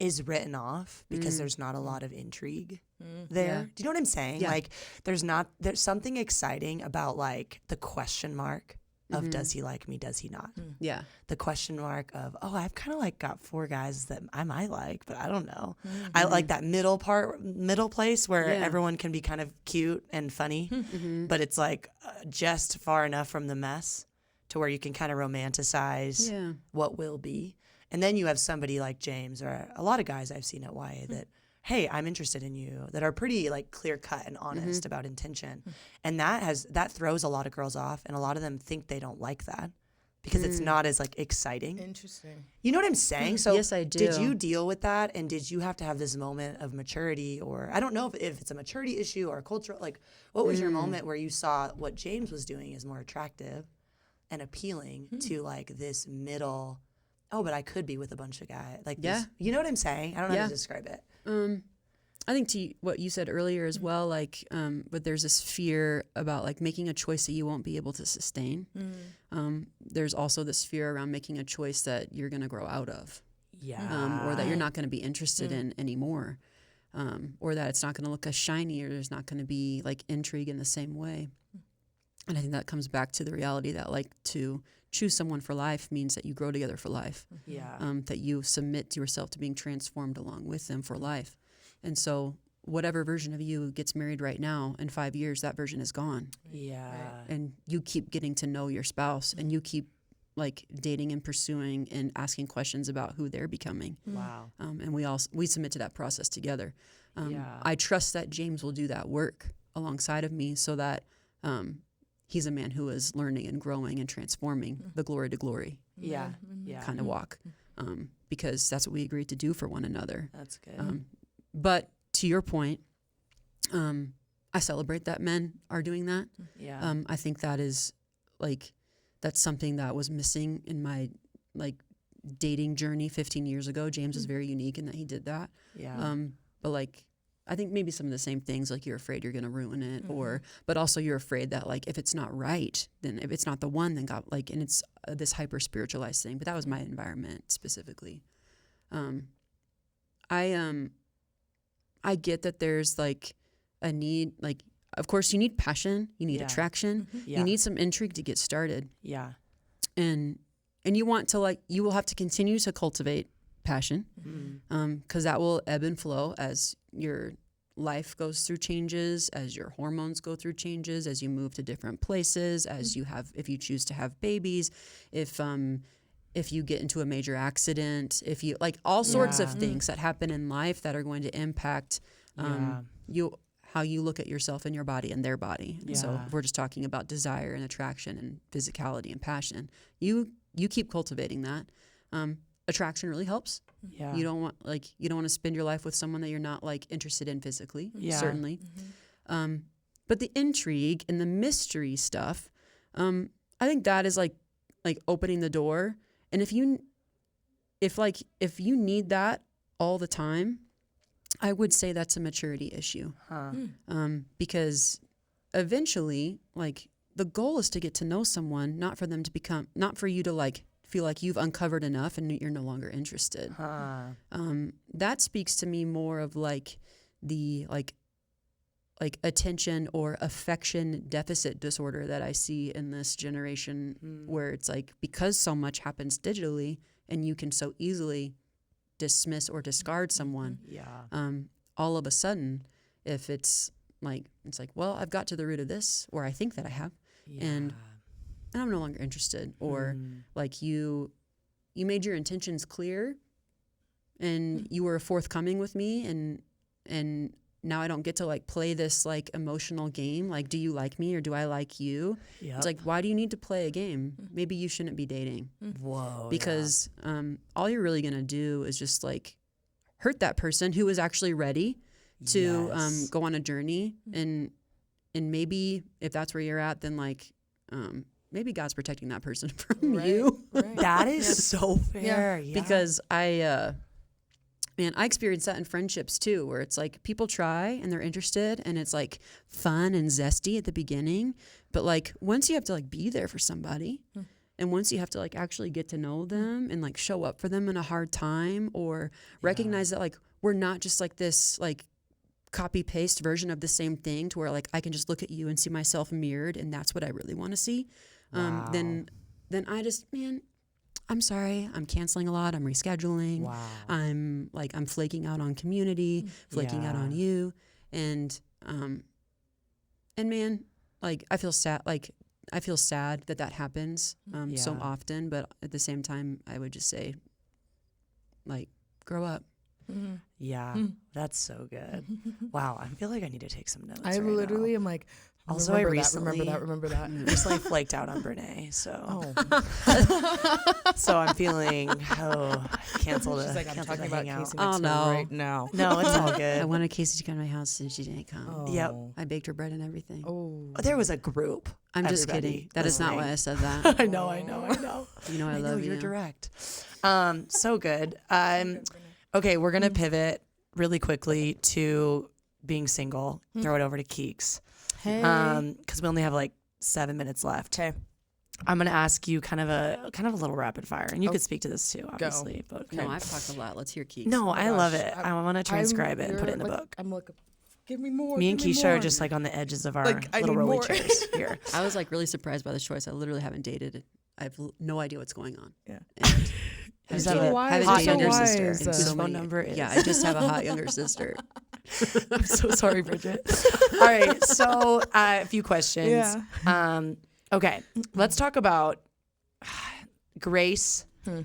S1: is written off because there's not a lot of intrigue there.
S3: Yeah.
S1: Do you know what I'm saying?
S3: Yeah.
S1: Like there's something exciting about like the question mark of does he like me, does he not?
S3: yeah.
S1: The question mark of, oh, I've kind of like got 4 guys that I might like, but I don't know. I like that middle place where
S3: Yeah.
S1: everyone can be kind of cute and funny, but it's like just far enough from the mess to where you can kind of romanticize
S3: Yeah.
S1: what will be. And then you have somebody like James, or a lot of guys I've seen at YA that, hey, I'm interested in you, that are pretty like clear cut and honest about intention. And that throws a lot of girls off, and a lot of them think they don't like that because it's not as like exciting.
S2: Interesting.
S1: You know what I'm saying? So
S3: Yes, I
S1: did
S3: do.
S1: you deal with that, and did you have to have this moment of maturity, or I don't know if it's a maturity issue or a cultural, like what was your moment where you saw what James was doing is more attractive and appealing to like this middle, oh, but I could be with a bunch of guys. Like
S3: Yeah.
S1: this, you know what I'm saying? I don't know how
S3: Yeah.
S1: to describe it.
S3: I think to what you said earlier as well, like, but there's this fear about like making a choice that you won't be able to sustain. There's also this fear around making a choice that you're going to grow out of,
S1: Yeah.
S3: or that you're not going to be interested in anymore, or that it's not going to look as shiny, or there's not going to be like intrigue in the same way. And I think that comes back to the reality that like to choose someone for life means that you grow together for life.
S1: Yeah.
S3: That you submit yourself to being transformed along with them for life. And so whatever version of you gets married right now, in 5 years, that version is gone.
S1: Yeah.
S3: And you keep getting to know your spouse, and you keep like dating and pursuing and asking questions about who they're becoming.
S1: Wow.
S3: And we submit to that process together.
S1: Yeah.
S3: I trust that James will do that work alongside of me, so that he's a man who is learning and growing and transforming the glory to glory
S1: Yeah. Yeah.
S3: kind of walk, because that's what we agreed to do for one another.
S1: That's good.
S3: But to your point, I celebrate that men are doing that.
S1: Yeah.
S3: I think that is like, that's something that was missing in my like dating journey 15 years ago. James is very unique in that he did that.
S1: Yeah.
S3: But like, I think maybe some of the same things, like you're afraid you're going to ruin it, but also you're afraid that like, if it's not right, then if it's not the one, then God, like, and it's this hyper spiritualized thing, but that was my environment specifically. I get that there's like a need, like, of course you need passion, you need
S1: Yeah.
S3: attraction,
S1: Yeah.
S3: you need some intrigue to get started.
S1: Yeah.
S3: And you want to like, you will have to continue to cultivate passion, because that will ebb and flow as your life goes through changes, as your hormones go through changes, as you move to different places, as you have, if you choose to have babies, if you get into a major accident, if you like all sorts of things that happen in life that are going to impact how you look at yourself and your body and their body. And so
S1: Yeah.
S3: if we're just talking about desire and attraction and physicality and passion, you keep cultivating that. Attraction really helps.
S1: Yeah.
S3: You don't want to spend your life with someone that you're not like interested in physically,
S1: Yeah.
S3: certainly. But the intrigue and the mystery stuff, I think that is like opening the door. And if you need that all the time, I would say that's a maturity issue. Because eventually, like, the goal is to get to know someone, not for you to like feel like you've uncovered enough and you're no longer interested. That speaks to me more of like the like attention or affection deficit disorder that I see in this generation, where it's like, because so much happens digitally and you can so easily dismiss or discard someone, all of a sudden, if it's like, well, I've got to the root of this, or I think that I have, and I'm no longer interested, or like you made your intentions clear and you were forthcoming with me, and now I don't get to like play this like emotional game. Like, do you like me or do I like you? It's like, why do you need to play a game? Maybe you shouldn't be dating.
S1: Whoa.
S3: Because all you're really going to do is just like hurt that person who is actually ready to go on a journey. And maybe if that's where you're at, then like, maybe God's protecting that person from you.
S2: Right.
S1: That is so fair. Yeah.
S3: Because I experienced that in friendships too, where it's like people try and they're interested and it's like fun and zesty at the beginning. But like once you have to like be there for somebody and once you have to like actually get to know them and like show up for them in a hard time, or recognize that like we're not just like this like copy paste version of the same thing, to where like I can just look at you and see myself mirrored and that's what I really want to see. Then I just, man, I'm sorry, I'm canceling a lot, I'm rescheduling.
S1: Wow.
S3: I'm flaking out on community, flaking out on you. And man, like I feel sad that happens so often, but at the same time I would just say, like, grow up.
S1: Yeah. That's so good. Wow. I feel like I need to take some notes.
S2: I
S1: right
S2: literally
S1: now.
S2: am like,
S1: Also,
S2: remember
S1: I
S2: that,
S1: recently
S2: remember that.
S1: recently flaked out on Brene, so
S2: Oh,
S1: so I'm feeling canceled.
S2: she's like, I'm
S1: canceled
S2: talking
S1: to
S2: about
S1: hang out.
S2: Casey
S3: Oh,
S2: Maxwell
S3: no.
S2: right now.
S1: No, it's all
S3: I
S1: good.
S3: wanted Casey to come to my house and she didn't come.
S2: Oh.
S1: Yep.
S3: I baked her bread and everything.
S2: Oh.
S1: There was a group.
S3: I'm just
S1: everybody
S3: kidding. That is not why I said that.
S1: I know.
S3: You know I
S1: I know
S3: love
S1: you're
S3: you.
S1: direct. So good. Okay, we're gonna pivot really quickly to being single. Throw it over to Keeks.
S2: Hey.
S1: Because we only have like 7 minutes left.
S2: Okay.
S1: I'm gonna ask you kind of a little rapid fire, and you could speak to this too, obviously. But
S3: No, I've talked a lot. Let's hear Keeks.
S1: no, I love
S2: gosh.
S1: it. I want to transcribe it and put it in the
S2: You're
S1: book.
S2: I'm like, give me more.
S1: Me and
S2: give me
S1: Keisha are
S2: more.
S1: just like on the edges of our
S2: Like, I
S1: little
S2: need
S1: rolly
S2: more.
S1: chairs here.
S3: I was like really surprised by this choice. I literally haven't dated no idea what's going on.
S2: Yeah.
S3: And
S1: Is
S3: haven't
S1: that
S3: dated-
S1: a
S3: haven't
S1: hot
S3: dated
S1: younger
S3: anyone
S1: sister?
S2: wise,
S3: in
S1: Whose
S3: so
S1: phone
S3: many-
S1: number is?
S3: Yeah, I just have a hot younger sister.
S2: I'm so sorry, Bridget.
S1: All right, so a few questions.
S2: Yeah.
S1: Okay, let's talk about grace
S2: Hmm.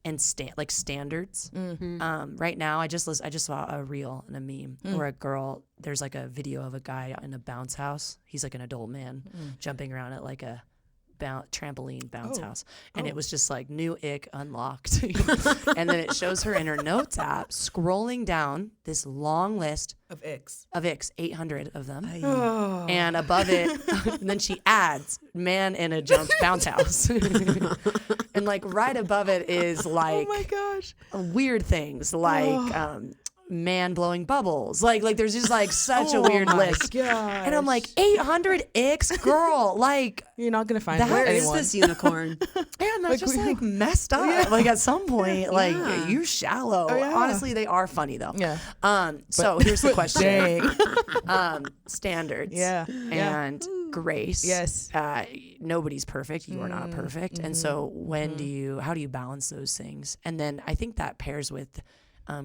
S1: and standards.
S2: Mm.
S1: Right now, I just saw a reel and a meme where a girl. There's like a video of a guy in a bounce house. He's like an adult man jumping around at like a trampoline bounce house, and it was just like new ick unlocked. And then it shows her in her notes app scrolling down this long list
S2: Of X.
S1: of icks, 800 of them.
S2: Oh.
S1: And above it, and then she adds man in a bounce house. And like right above it is like
S2: Oh my gosh.
S1: weird things like man blowing bubbles. Like there's just like such a weird list.
S2: Gosh.
S1: And I'm like 800 icks, girl. Like,
S2: you're not gonna find
S1: That
S2: it with
S3: Where is
S2: anyone.
S3: this unicorn?
S1: man, that's just
S2: we-
S1: like messed up. Like at some point, like
S3: Yeah.
S1: you shallow.
S2: Oh, yeah.
S1: Honestly, they are funny though.
S2: Yeah.
S1: So here's the question.
S2: Dang.
S1: Standards.
S2: Yeah.
S1: And grace.
S2: Yes.
S1: Nobody's perfect. You are not perfect. And so how do you balance those things? And then I think that pairs with,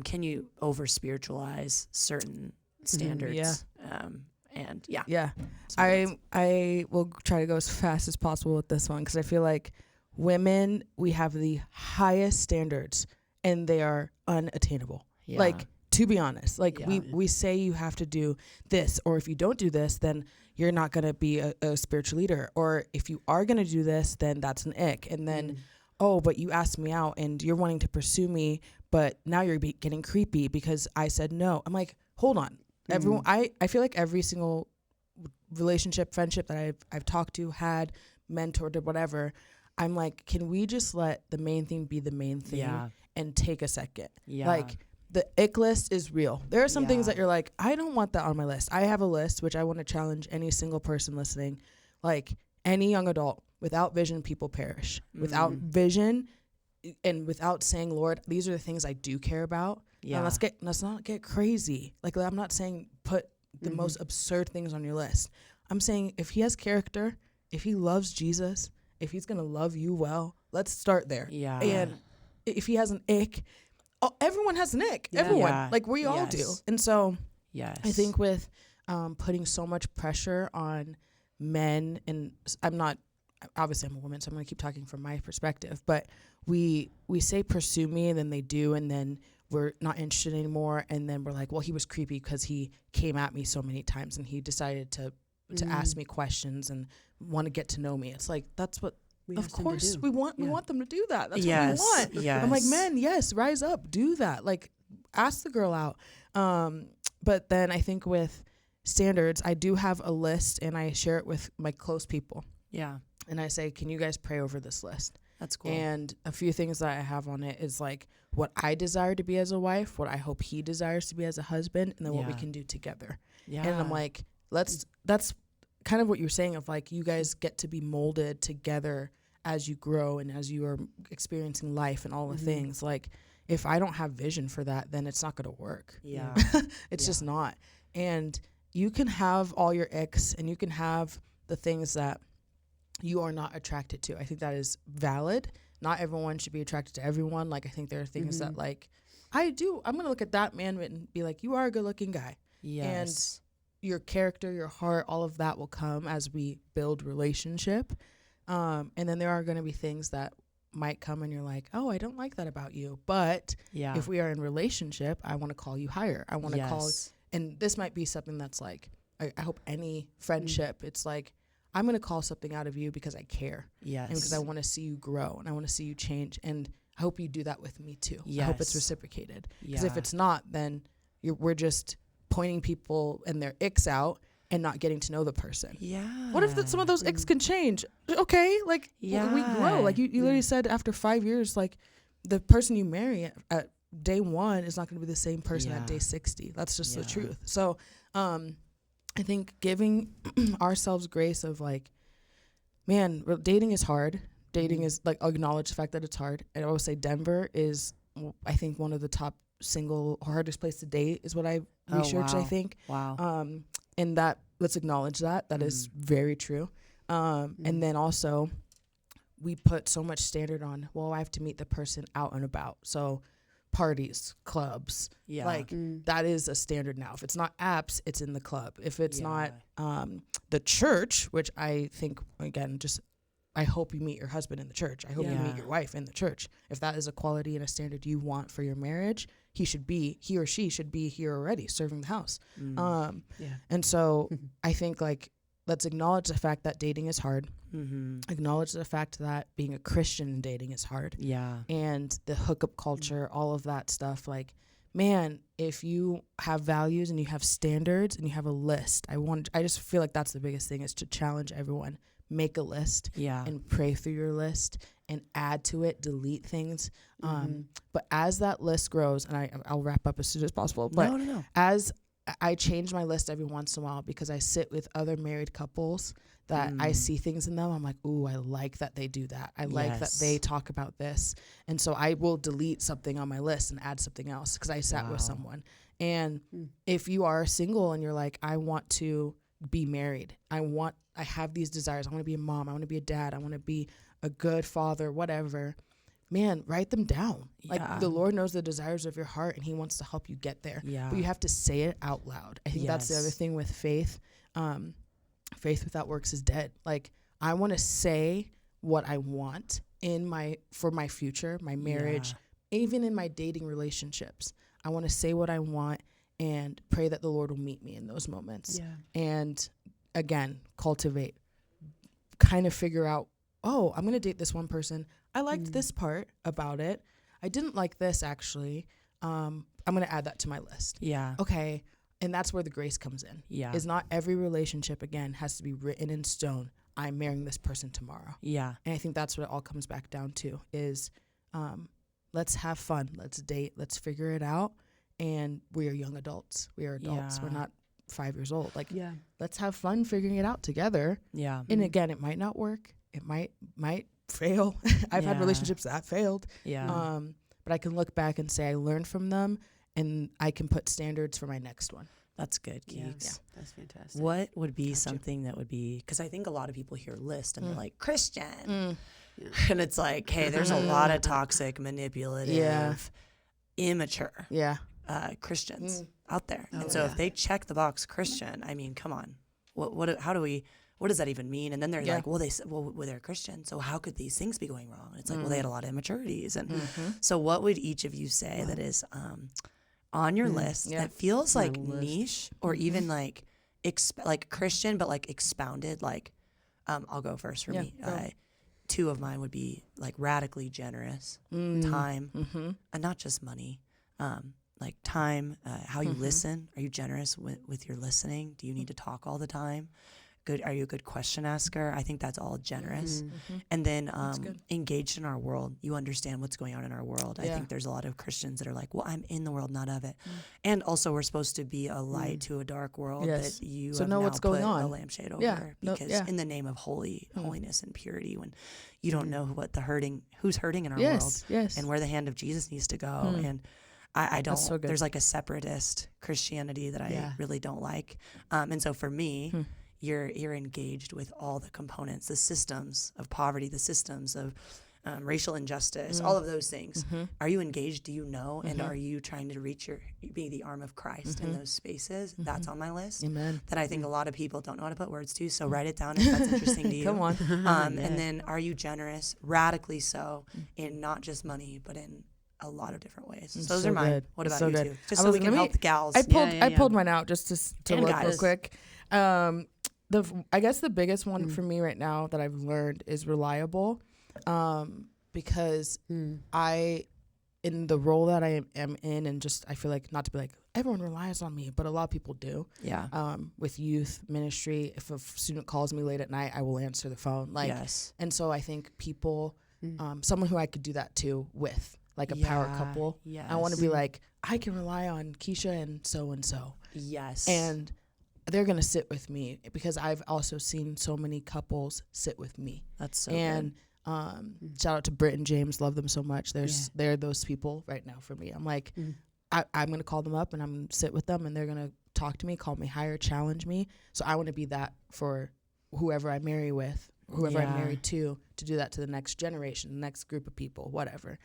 S1: can you over spiritualize certain standards?
S2: Yeah.
S1: And yeah.
S2: Yeah. I will try to go as fast as possible with this one because I feel like women, we have the highest standards and they are unattainable.
S1: Yeah.
S2: Like, to be honest, like
S1: Yeah.
S2: we say you have to do this, or if you don't do this, then you're not going to be a spiritual leader. Or if you are going to do this, then that's an ick. And then, oh, but you asked me out and you're wanting to pursue me, but now you're getting creepy because I said no. I'm like, hold on. Everyone, I feel like every single relationship, friendship that I've talked to, had, mentored, or whatever, I'm like, can we just let the main thing be the main thing
S1: Yeah.
S2: and take a second?
S1: Yeah.
S2: Like, the ick list is real. There are some things
S1: Yeah.
S2: that you're like, I don't want that on my list. I have a list, which I want to challenge any single person listening. Like, any young adult, without vision, people perish. Without vision and without saying, Lord, these are the things I do care about.
S1: Yeah.
S2: Now, let's not get crazy. Like, I'm not saying put the most absurd things on your list. I'm saying if he has character, if he loves Jesus, if he's going to love you well, let's start there.
S1: Yeah.
S2: And if he has an ick, everyone has an ick.
S3: Yeah.
S2: Everyone.
S1: Yeah.
S2: Like, we all do.
S1: Yes.
S2: And so
S1: Yes.
S2: I think with putting so much pressure on men, and I'm not, obviously I'm a woman, so I'm going to keep talking from my perspective, but we say pursue me, and then they do, and then we're not interested anymore, and then we're like, well, he was creepy because he came at me so many times and he decided to ask me questions and want to get to know me. It's like, that's what
S3: We
S2: of
S3: asked him to
S2: course
S3: do.
S2: we want
S3: Yeah.
S2: them to do that. That's
S1: Yes,
S2: what we want. I'm like,
S1: yes.
S2: man, yes, rise up, do that. Like, ask the girl out. But then I think with standards, I do have a list and I share it with my close people.
S1: Yeah.
S2: And I say, can you guys pray over this list?
S1: That's cool.
S2: And a few things that I have on it is like what I desire to be as a wife, what I hope he desires to be as a husband, and then what we
S1: Yeah.
S2: can do together.
S1: yeah.
S2: And I'm like, that's kind of what you're saying of like, you guys get to be molded together as you grow and as you are experiencing life and all the things. Like, if I don't have vision for that, then it's not going to work.
S1: yeah.
S2: It's just not. And you can have all your icks and you can have the things that you are not attracted to. I think that is valid. Not everyone should be attracted to everyone. Like, I think there are things that like, I'm going to look at that man and be like, you are a good looking guy.
S1: Yes.
S2: Your character, your heart, all of that will come as we build relationship. And then there are going to be things that might come and you're like, oh, I don't like that about you. But
S1: yeah.
S2: if we are in relationship, I want to call you higher. I want to call,
S1: Yes.
S2: and this might be something that's like, I hope any friendship, it's like, I'm going to call something out of you because I care.
S1: Yes.
S2: And because I want to see you grow and I want to see you change. And I hope you do that with me too. I hope it's
S1: Yes.
S2: reciprocated. Because if
S1: Yeah.
S2: it's not, then we're just pointing people and their icks out and not getting to know the person.
S1: Yeah.
S2: What if some of those icks can change? Okay, like we grow.
S1: Yeah.
S2: Like you literally said, after 5 years, like the person you marry at day 1 is not going to be the same person
S1: Yeah.
S2: at day 60. That's just the
S1: Yeah.
S2: truth. So, I think giving ourselves grace of like, man, dating is hard. Dating is like, acknowledge the fact that it's hard. And I always say Denver is, I think, one of the top single hardest place to date is what I
S1: Oh,
S2: researched. I
S1: wow.
S2: think.
S1: Wow.
S2: And that, let's acknowledge that. That is very true. And then also we put so much standard on, well, I have to meet the person out and about. So parties, clubs,
S1: Yeah.
S2: like that is a standard now. If it's not apps, it's in the club. If it's not the church, which I think, again, just I hope you meet your husband in the church. I hope you meet your wife in the church. If that is a quality and a standard you want for your marriage, he or she should be here already serving the house. And so I think, like, let's acknowledge the fact that dating is hard. Acknowledge the fact that being a Christian in dating is hard.
S1: Yeah.
S2: And the hookup culture, all of that stuff. Like, man, if you have values and you have standards and you have a list, I just feel like that's the biggest thing, is to challenge everyone. Make a list and pray through your list and add to it, delete things. But as that list grows, and I'll wrap up as soon as possible. But
S1: No.
S2: as I change my list every once in a while, because I sit with other married couples that I see things in them. I'm like, ooh, I like that they do that. I like that they talk about this. And so I will delete something on my list and add something else because I sat with someone. And if you are single and you're like, I want to be married, I have these desires, I want to be a mom, I want to be a dad, I want to be a good father, whatever, man, write them down. Like, the Lord knows the desires of your heart and he wants to help you get there. But you have to say it out loud. I think that's the other thing with faith. Faith without works is dead. Like, I want to say what I want for my future, my marriage, even in my dating relationships. I want to say what I want and pray that the Lord will meet me in those moments. And again, cultivate, kind of figure out, oh, I'm going to date this one person. I liked this part about it. I didn't like this, actually. I'm going to add that to my list. Okay. And that's where the grace comes in. Is not every relationship, again, has to be written in stone. I'm marrying this person tomorrow. And I think that's what it all comes back down to is let's have fun. Let's date. Let's figure it out. And we are young adults. We are adults. We're not 5 years old. Like, let's have fun figuring it out together. And again, it might not work. It might fail. I've had relationships that failed. But I can look back and say I learned from them, and I can put standards for my next one.
S1: That's good, Keeks.
S3: That's fantastic.
S1: What would be something that would be, because I think a lot of people hear list and they're like, Christian. And it's like, hey, there's a lot of toxic, manipulative, immature Christians out there. And so if they check the box Christian, I mean, come on. What does that even mean? And then they're like, well, they're Christian, so how could these things be going wrong? And it's like, well, they had a lot of immaturities. And so what would each of you say that is on your list that feels like niche or even like Christian, but like expounded? Like, I'll go first for me. Two of mine would be like radically generous, time, and not just money. Like time, how you listen. Are you generous with your listening? Do you need to talk all the time? Are you a good question asker? I think that's all generous. And then engaged in our world. You understand what's going on in our world. I think there's a lot of Christians that are like, well, I'm in the world, not of it. And also we're supposed to be a light to a dark world that you have
S2: know
S1: now
S2: what's going
S1: put
S2: on.
S1: a lampshade over. Because in the name of holiness and purity, when you don't know who's hurting in our world and where the hand of Jesus needs to go. And I don't, there's like a separatist Christianity that I really don't like. And so for me, you're engaged with all the components, the systems of poverty, the systems of racial injustice, all of those things. Are you engaged? Do you know? And are you trying to be the arm of Christ in those spaces? That's on my list.
S2: Amen.
S1: That I think a lot of people don't know how to put words to. So write it down if that's interesting to you.
S2: Come on.
S1: And then are you generous, radically so, in not just money, but in a lot of different ways. So those are mine.
S2: Good.
S1: What about
S2: So
S1: you
S2: good.
S1: two? Just so we can help the gals.
S2: I pulled mine out just to
S1: And
S2: look
S1: guys.
S2: real quick. I guess the biggest one for me right now that I've learned is reliable, because in the role that I am in, and just I feel like, not to be like everyone relies on me, but a lot of people do. With youth ministry, if a student calls me late at night, I will answer the phone. And so I think people, someone who I could do that too with, like a power couple. I want to be like, I can rely on Keisha and so. And they're going to sit with me, because I've also seen so many couples sit with me.
S1: That's so
S2: good. Shout out to Britt and James. Love them so much. They're those people right now for me. I'm like, I'm going to call them up and I'm going to sit with them, and they're going to talk to me, call me higher, challenge me. So I want to be that for whoever I marry with whoever I'm
S1: Yeah.
S2: married to do that to the next generation, the next group of people, whatever.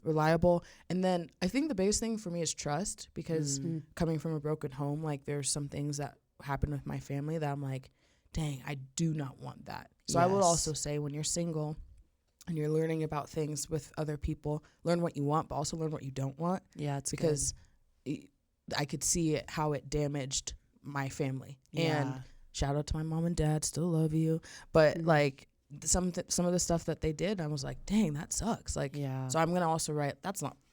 S2: Reliable. And then I think the biggest thing for me is trust, because coming from a broken home, like there's some things that happen with my family that I'm like, dang, I do not want that. So I would
S1: Yes.
S2: also say when you're single and you're learning about things with other people, learn what you want, but also learn what you don't want,
S1: Yeah, it's
S2: because I could see it, how it damaged my family. And shout out to my mom and dad, still love you. But like some of the stuff that they did, I was like, dang, that sucks. Like,
S1: Yeah.
S2: so I'm going to also write,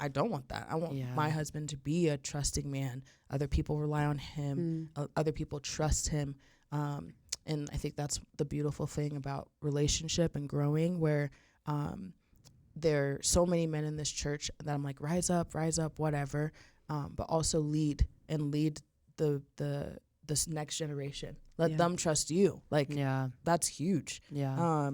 S2: I don't want that. I want my husband to be a trusting man. Other people rely on him. Other people trust him. And I think that's the beautiful thing about relationship and growing, where there are so many men in this church that I'm like, rise up, whatever. But also lead this next generation. Let them trust you. Like, that's huge.
S1: Yeah.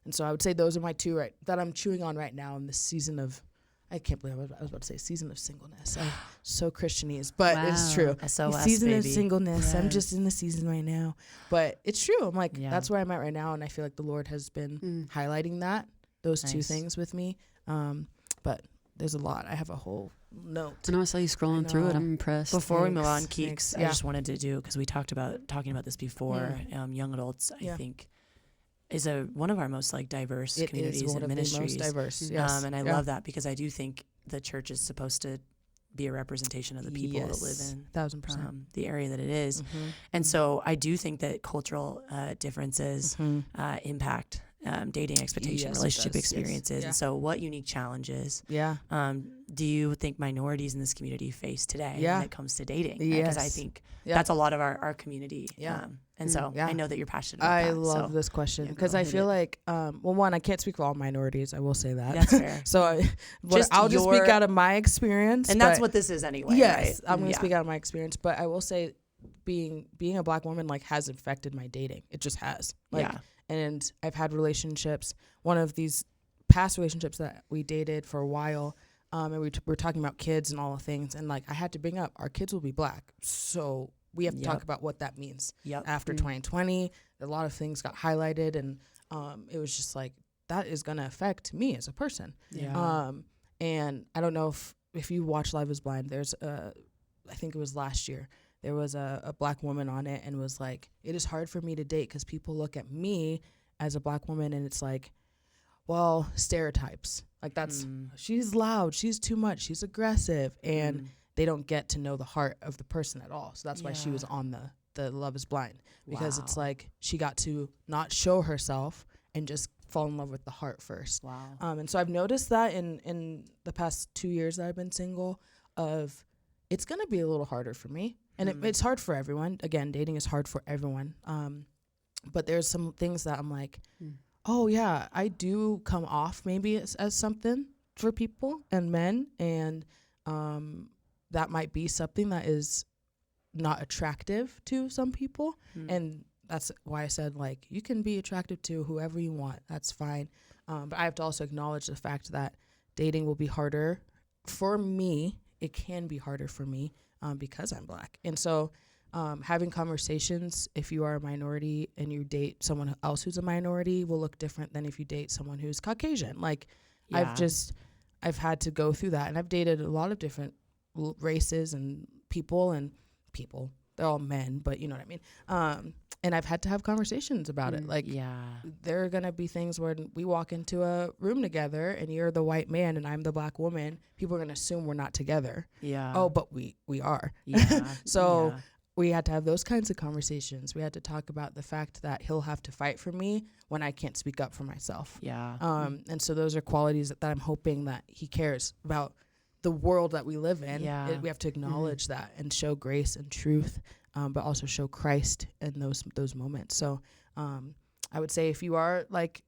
S2: And so I would say those are my two that I'm chewing on right now in this season of, I can't believe I was about to say season of singleness. I'm so Christianese, but it's true.
S1: SOS,
S2: Season of
S1: baby.
S2: singleness. I'm
S1: Yes.
S2: just in the season right now, but it's true. I'm like,
S1: Yeah.
S2: that's where I'm at right now. And I feel like the Lord has been highlighting those two
S1: Nice.
S2: things with me. But there's a lot. I have a whole note.
S3: I know, I saw you scrolling through it.
S2: know.
S3: I'm impressed.
S1: Before we move on,
S2: Thanks.
S1: Keeks, I
S2: Yeah.
S1: just wanted to do, because we talking about this before. Young adults, I think, is one of our most like diverse
S2: It
S1: communities
S2: is one
S1: and
S2: of the
S1: ministries.
S2: most diverse. Yes.
S1: And I love that, because I do think the church is supposed to be a representation of the people that live in
S2: 1,000%.
S1: the area that it is.
S2: Mm-hmm.
S1: And so I do think that cultural differences impact dating expectation,
S2: Yes, it
S1: relationship
S2: does. Yes.
S1: experiences.
S2: Yeah.
S1: And so what unique challenges
S2: Yeah.
S1: do you think minorities in this community face today
S2: Yeah.
S1: when it comes to dating? Because I
S2: Yes.
S1: think
S2: Yeah.
S1: that's a lot of our community.
S2: Yeah.
S1: And so
S2: Yeah.
S1: I know that you're passionate about
S2: I
S1: that.
S2: love
S1: so
S2: this question
S1: yeah,
S2: because
S1: girl,
S2: I
S1: hit
S2: feel
S1: it.
S2: like, well, one, I can't speak for all minorities. I will say that.
S1: That's fair.
S2: So I'll just speak out of my experience.
S1: And that's
S2: but
S1: what this is anyway,
S2: yes,
S1: right?
S2: I'm going to
S1: Yeah.
S2: speak out of my experience. But I will say being a Black woman, like, has affected my dating. It just has. Like,
S1: Yeah.
S2: And I've had relationships. One of these past relationships that we dated for a while, and we were talking about kids and all the things. And, like, I had to bring up, our kids will be Black. So we have to talk about what that means.
S1: Yep.
S2: After 2020, a lot of things got highlighted. And it was just like, that is going to affect me as a person.
S1: Yeah.
S2: And I don't know if you watch Live is Blind, there's I think it was last year, there was a Black woman on it and was like, it is hard for me to date because people look at me as a Black woman and it's like, well, stereotypes. Like that's, she's loud, she's too much, she's aggressive. And they don't get to know the heart of the person at all. So that's why she was on the Love is Blind, because it's like she got to not show herself and just fall in love with the heart first.
S1: Wow.
S2: And so I've noticed that in the past 2 years that I've been single, of it's going to be a little harder for me. And it's hard for everyone. Again, dating is hard for everyone. But there's some things that I'm like, oh yeah, I do come off maybe as something for people and men. And that might be something that is not attractive to some people. And that's why I said, like, you can be attractive to whoever you want. That's fine. But I have to also acknowledge the fact that dating will be harder for me. It can be harder for me because I'm Black. And so having conversations, if you are a minority and you date someone else who's a minority, will look different than if you date someone who's Caucasian. Like, I've had to go through that. And I've dated a lot of different races and people. They're all men, but you know what I mean? And I've had to have conversations about it. Like, there are going to be things where we walk into a room together and you're the white man and I'm the Black woman. People are going to assume we're not together.
S1: Yeah.
S2: Oh, but we are.
S1: Yeah.
S2: So we had to have those kinds of conversations. We had to talk about the fact that he'll have to fight for me when I can't speak up for myself.
S1: Yeah.
S2: And so those are qualities that I'm hoping that he cares about the world that we live in.
S1: Yeah.
S2: We have to acknowledge that and show grace and truth, but also show Christ in those moments. So I would say if you are like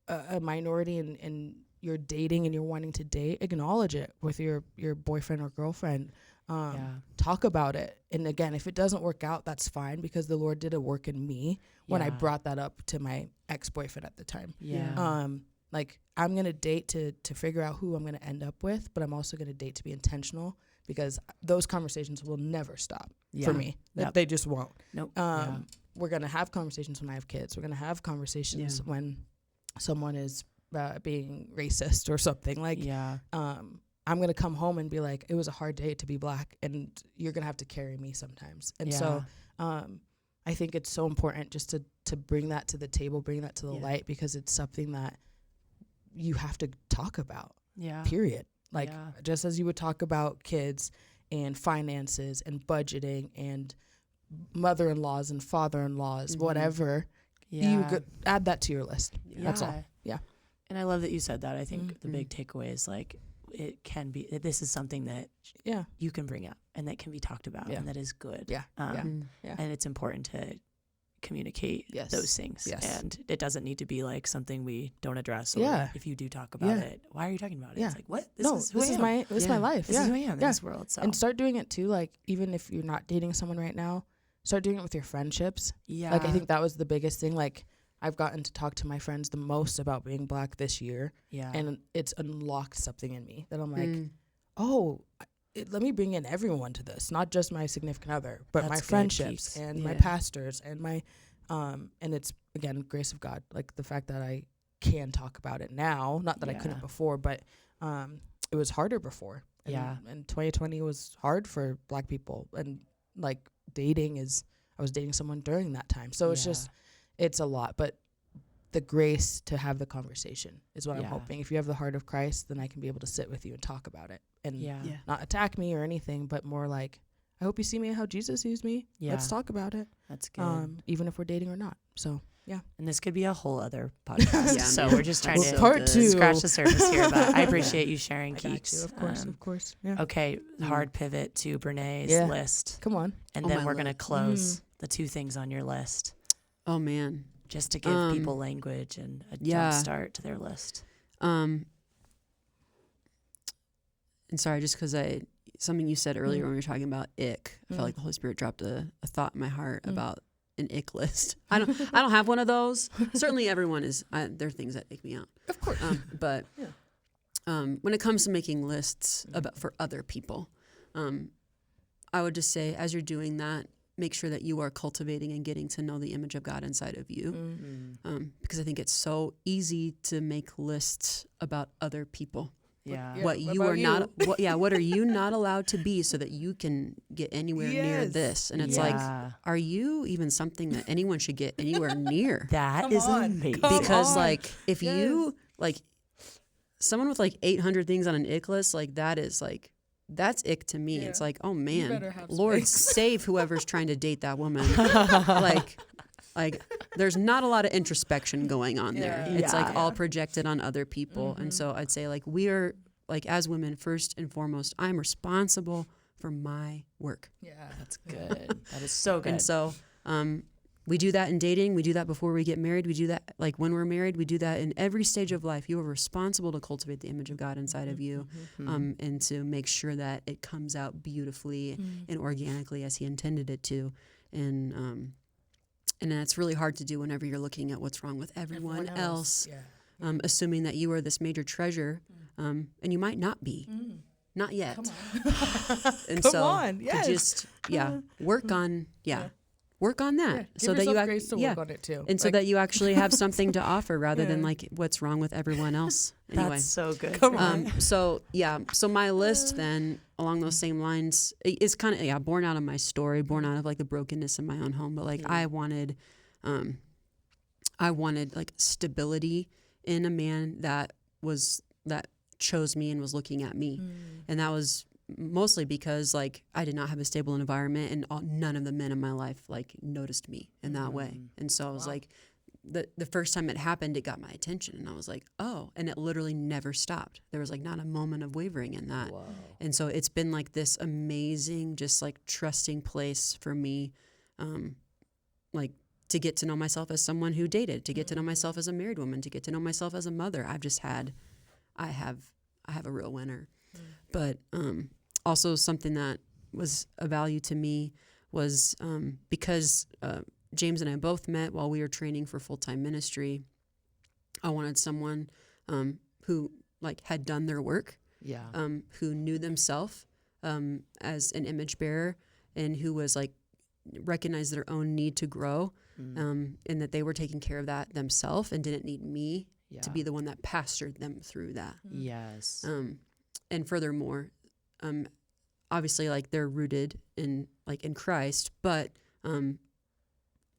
S2: a minority and you're dating and you're wanting to date, acknowledge it with your boyfriend or girlfriend. Talk about it. And again, if it doesn't work out, that's fine, because the Lord did a work in me when I brought that up to my ex-boyfriend at the time. Like, I'm going to date to figure out who I'm going to end up with, but I'm also going to date to be intentional, because those conversations will never stop
S1: Yeah.
S2: for me.
S1: Yep.
S2: They just won't.
S1: Nope.
S2: We're going to have conversations when I have kids. We're going to have conversations when someone is being racist or something. Like,
S1: Yeah.
S2: I'm going to come home and be like, it was a hard day to be Black, and you're going to have to carry me sometimes. And so I think it's so important just to bring that to the table, bring that to the light, because it's something that you have to talk about,
S1: Yeah.
S2: period. Like, just as you would talk about kids and finances and budgeting and mother-in-laws and father-in-laws, whatever, you add that to your list. That's all. Yeah.
S1: And I love that you said that. I think the big takeaway is like, it can be, this is something that you can bring up and that can be talked about and that is good.
S2: Yeah.
S1: And it's important to communicate those things.
S2: Yes.
S1: And it doesn't need to be like something we don't address. Or if you do talk about it, why are you talking about it? It's like, what? This is my
S2: life.
S1: This is who I am in this world. So.
S2: And start doing it too. Like, even if you're not dating someone right now, start doing it with your friendships.
S1: Yeah.
S2: Like, I think that was the biggest thing. Like, I've gotten to talk to my friends the most about being Black this year. Yeah. And it's unlocked something in me that I'm like, let me bring in everyone to this, not just my significant other, but my friendships and my pastors and my, and it's, again, grace of God. Like, the fact that I can talk about it now, not that I couldn't before, but it was harder before. And 2020 was hard for Black people. And like, I was dating someone during that time. So it's just, it's a lot, but the grace to have the conversation is what I'm hoping. If you have the heart of Christ, then I can be able to sit with you and talk about it and not attack me or anything, but more like, I hope you see me how Jesus sees me. Let's talk about it.
S1: That's good.
S2: Even if we're dating or not. So, yeah.
S1: And this could be a whole other podcast. So we're just trying to
S2: part two.
S1: Scratch the surface here, but I appreciate you sharing, Keeks.
S2: Of course. Yeah.
S1: Okay, hard pivot to Brené's list.
S2: Come on.
S1: And then we're going to close the 2 things on your list.
S3: Oh, man.
S1: Just to give people language and a jump start to their list.
S3: And sorry, just because something you said earlier when we were talking about ick, I felt like the Holy Spirit dropped a thought in my heart about an ick list. I don't have one of those. Certainly, everyone is. There are things that ick me out,
S2: of course.
S3: But when it comes to making lists for other people, I would just say, as you're doing that, make sure that you are cultivating and getting to know the image of God inside of you. Because I think it's so easy to make lists about other people.
S1: Yeah.
S3: What you are not, what are you not allowed to be so that you can get anywhere near this? And it's like, are you even something that anyone should get anywhere near?
S1: That is amazing.
S3: Because like, if you, like, someone with like 800 things on an ick list, like that is like, that's ick to me. It's like, oh man, Lord, save whoever's trying to date that woman. like there's not a lot of introspection going on there. It's like all projected on other people. And so I'd say, like, we are, like, as women, first and foremost, I'm responsible for my work.
S2: Yeah,
S1: that's good. That is so good.
S3: And so we do that in dating. We do that before we get married. We do that, like, when we're married. We do that in every stage of life. You are responsible to cultivate the image of God inside of you, and to make sure that it comes out beautifully and organically as He intended it to. And that's really hard to do whenever you're looking at what's wrong with everyone else. Assuming that you are this major treasure, and you might not be. Not yet. And
S2: Come
S3: so
S2: on, yes.
S3: to just work on work on that,
S2: Give
S3: so that you
S2: grace to work on it too.
S3: and so that you actually have something to offer rather than like what's wrong with everyone else. Anyway,
S1: That's so good.
S2: Come on.
S3: so my list then along those same lines is kind of born out of my story, born out of like the brokenness in my own home. But like I wanted like stability in a man that chose me and was looking at me, and that was mostly because like I did not have a stable environment, and none of the men in my life like noticed me in that way. And so I was like, the first time it happened, it got my attention, and I was like, oh, and it literally never stopped. There was like not a moment of wavering in that. Wow. And so it's been like this amazing, just like trusting place for me, like to get to know myself as someone who dated, to get to know myself as a married woman, to get to know myself as a mother. I have a real winner. But also something that was a value to me was because James and I both met while we were training for full-time ministry. I wanted someone who like had done their work, who knew themselves, as an image bearer and who was like recognized their own need to grow, and that they were taking care of that themselves and didn't need me to be the one that pastored them through that.
S4: Yes.
S3: And furthermore, obviously, like they're rooted in Christ, but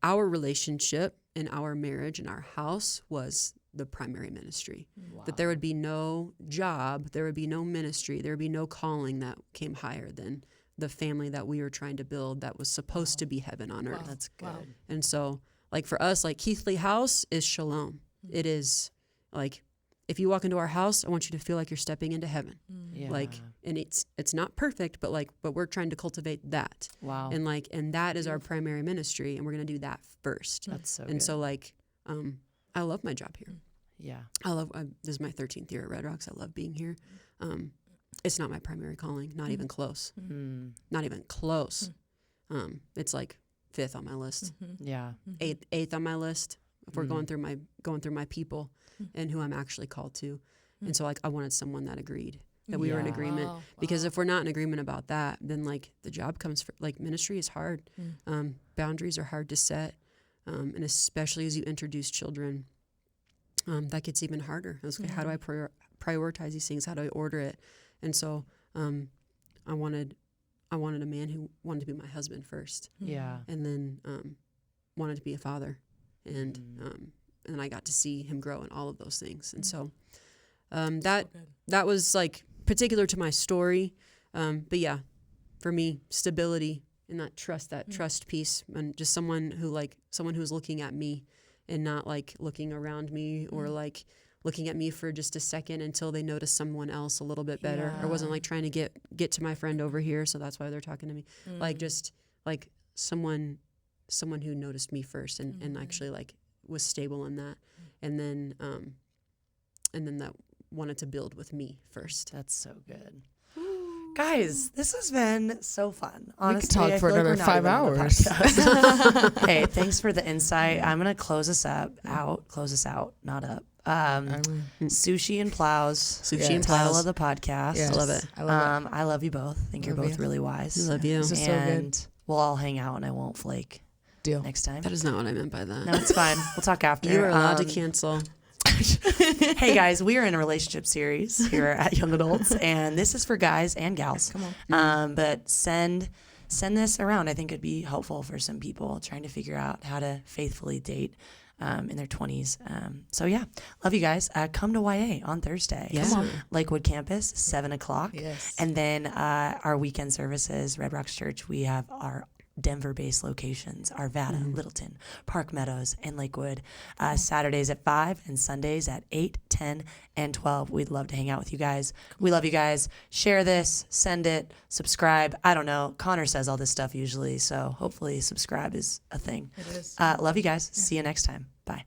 S3: our relationship and our marriage and our house was the primary ministry. That there would be no job, there would be no ministry, there would be no calling that came higher than the family that we were trying to build that was supposed to be heaven on earth.
S4: That's good.
S2: Wow.
S3: And so, like for us, like Keithley House is shalom. It is like, if you walk into our house, I want you to feel like you're stepping into heaven.
S4: Yeah.
S3: Like, and it's not perfect, but we're trying to cultivate that.
S4: Wow.
S3: And that is our primary ministry, and we're going to do that first.
S4: That's so
S3: And
S4: good.
S3: so like, I love my job here.
S4: Yeah.
S3: This is my 13th year at Red Rocks. I love being here. It's not my primary calling, not even close. Not even close. It's like 5th on my list,
S4: Yeah.
S3: 8th on my list. If we're going through my people and who I'm actually called to. And so like I wanted someone that agreed, that we were in
S4: Yeah.
S3: agreement.
S2: Wow.
S3: Because if we're not in agreement about that, then like the job comes for, like ministry is hard. Boundaries are hard to set. And especially as you introduce children, that gets even harder. I was like, how do I prioritize these things? How do I order it? And so I wanted a man who wanted to be my husband first,
S4: Yeah.
S3: and then wanted to be a father, and I got to see him grow in all of those things. And so that was like particular to my story. But yeah, for me, stability and that trust piece, and just someone who's looking at me and not like looking around me or like looking at me for just a second until they notice someone else a little bit better. I wasn't like trying to get to my friend over here, so that's why they're talking to me. Like just like someone who noticed me first and actually like was stable in that, and then that wanted to build with me first.
S4: That's so good.
S1: Guys, this has been so fun. Honestly,
S2: talk
S1: I
S2: for
S1: feel like
S2: another
S1: we're not
S2: 5
S1: even on the
S2: hours.
S1: podcast. Hey, thanks for the insight. I'm gonna close us out, not up. Sushi and plows.
S3: Sushi and
S1: Title
S3: Plows.
S1: of the podcast.
S2: Yes.
S3: I love it.
S2: I love it.
S1: I love you both. I think you're
S2: Love
S1: both
S2: you.
S1: really wise.
S3: I love you.
S2: This is so good.
S1: And we'll all hang out, and I won't flake
S2: Deal.
S1: next time.
S3: That is not what I meant by that.
S1: No, it's fine. We'll talk after.
S3: You are allowed to cancel.
S1: Hey guys, we are in a relationship series here at Young Adults, and this is for guys and gals.
S2: Come on.
S1: But send this around. I think it'd be helpful for some people trying to figure out how to faithfully date in their 20s. So yeah, love you guys. Come to YA on Thursday.
S3: Yeah. Come on.
S1: Lakewood campus, 7:00.
S2: Yes.
S1: And then our weekend services, Red Rocks Church, we have our Denver-based locations, Arvada, Littleton, Park Meadows, and Lakewood. Saturdays at 5 and Sundays at 8, 10, and 12. We'd love to hang out with you guys. We love you guys. Share this, send it, subscribe. I don't know. Connor says all this stuff usually, so hopefully subscribe is a thing.
S2: It is.
S1: Love you guys. See you next time. Bye.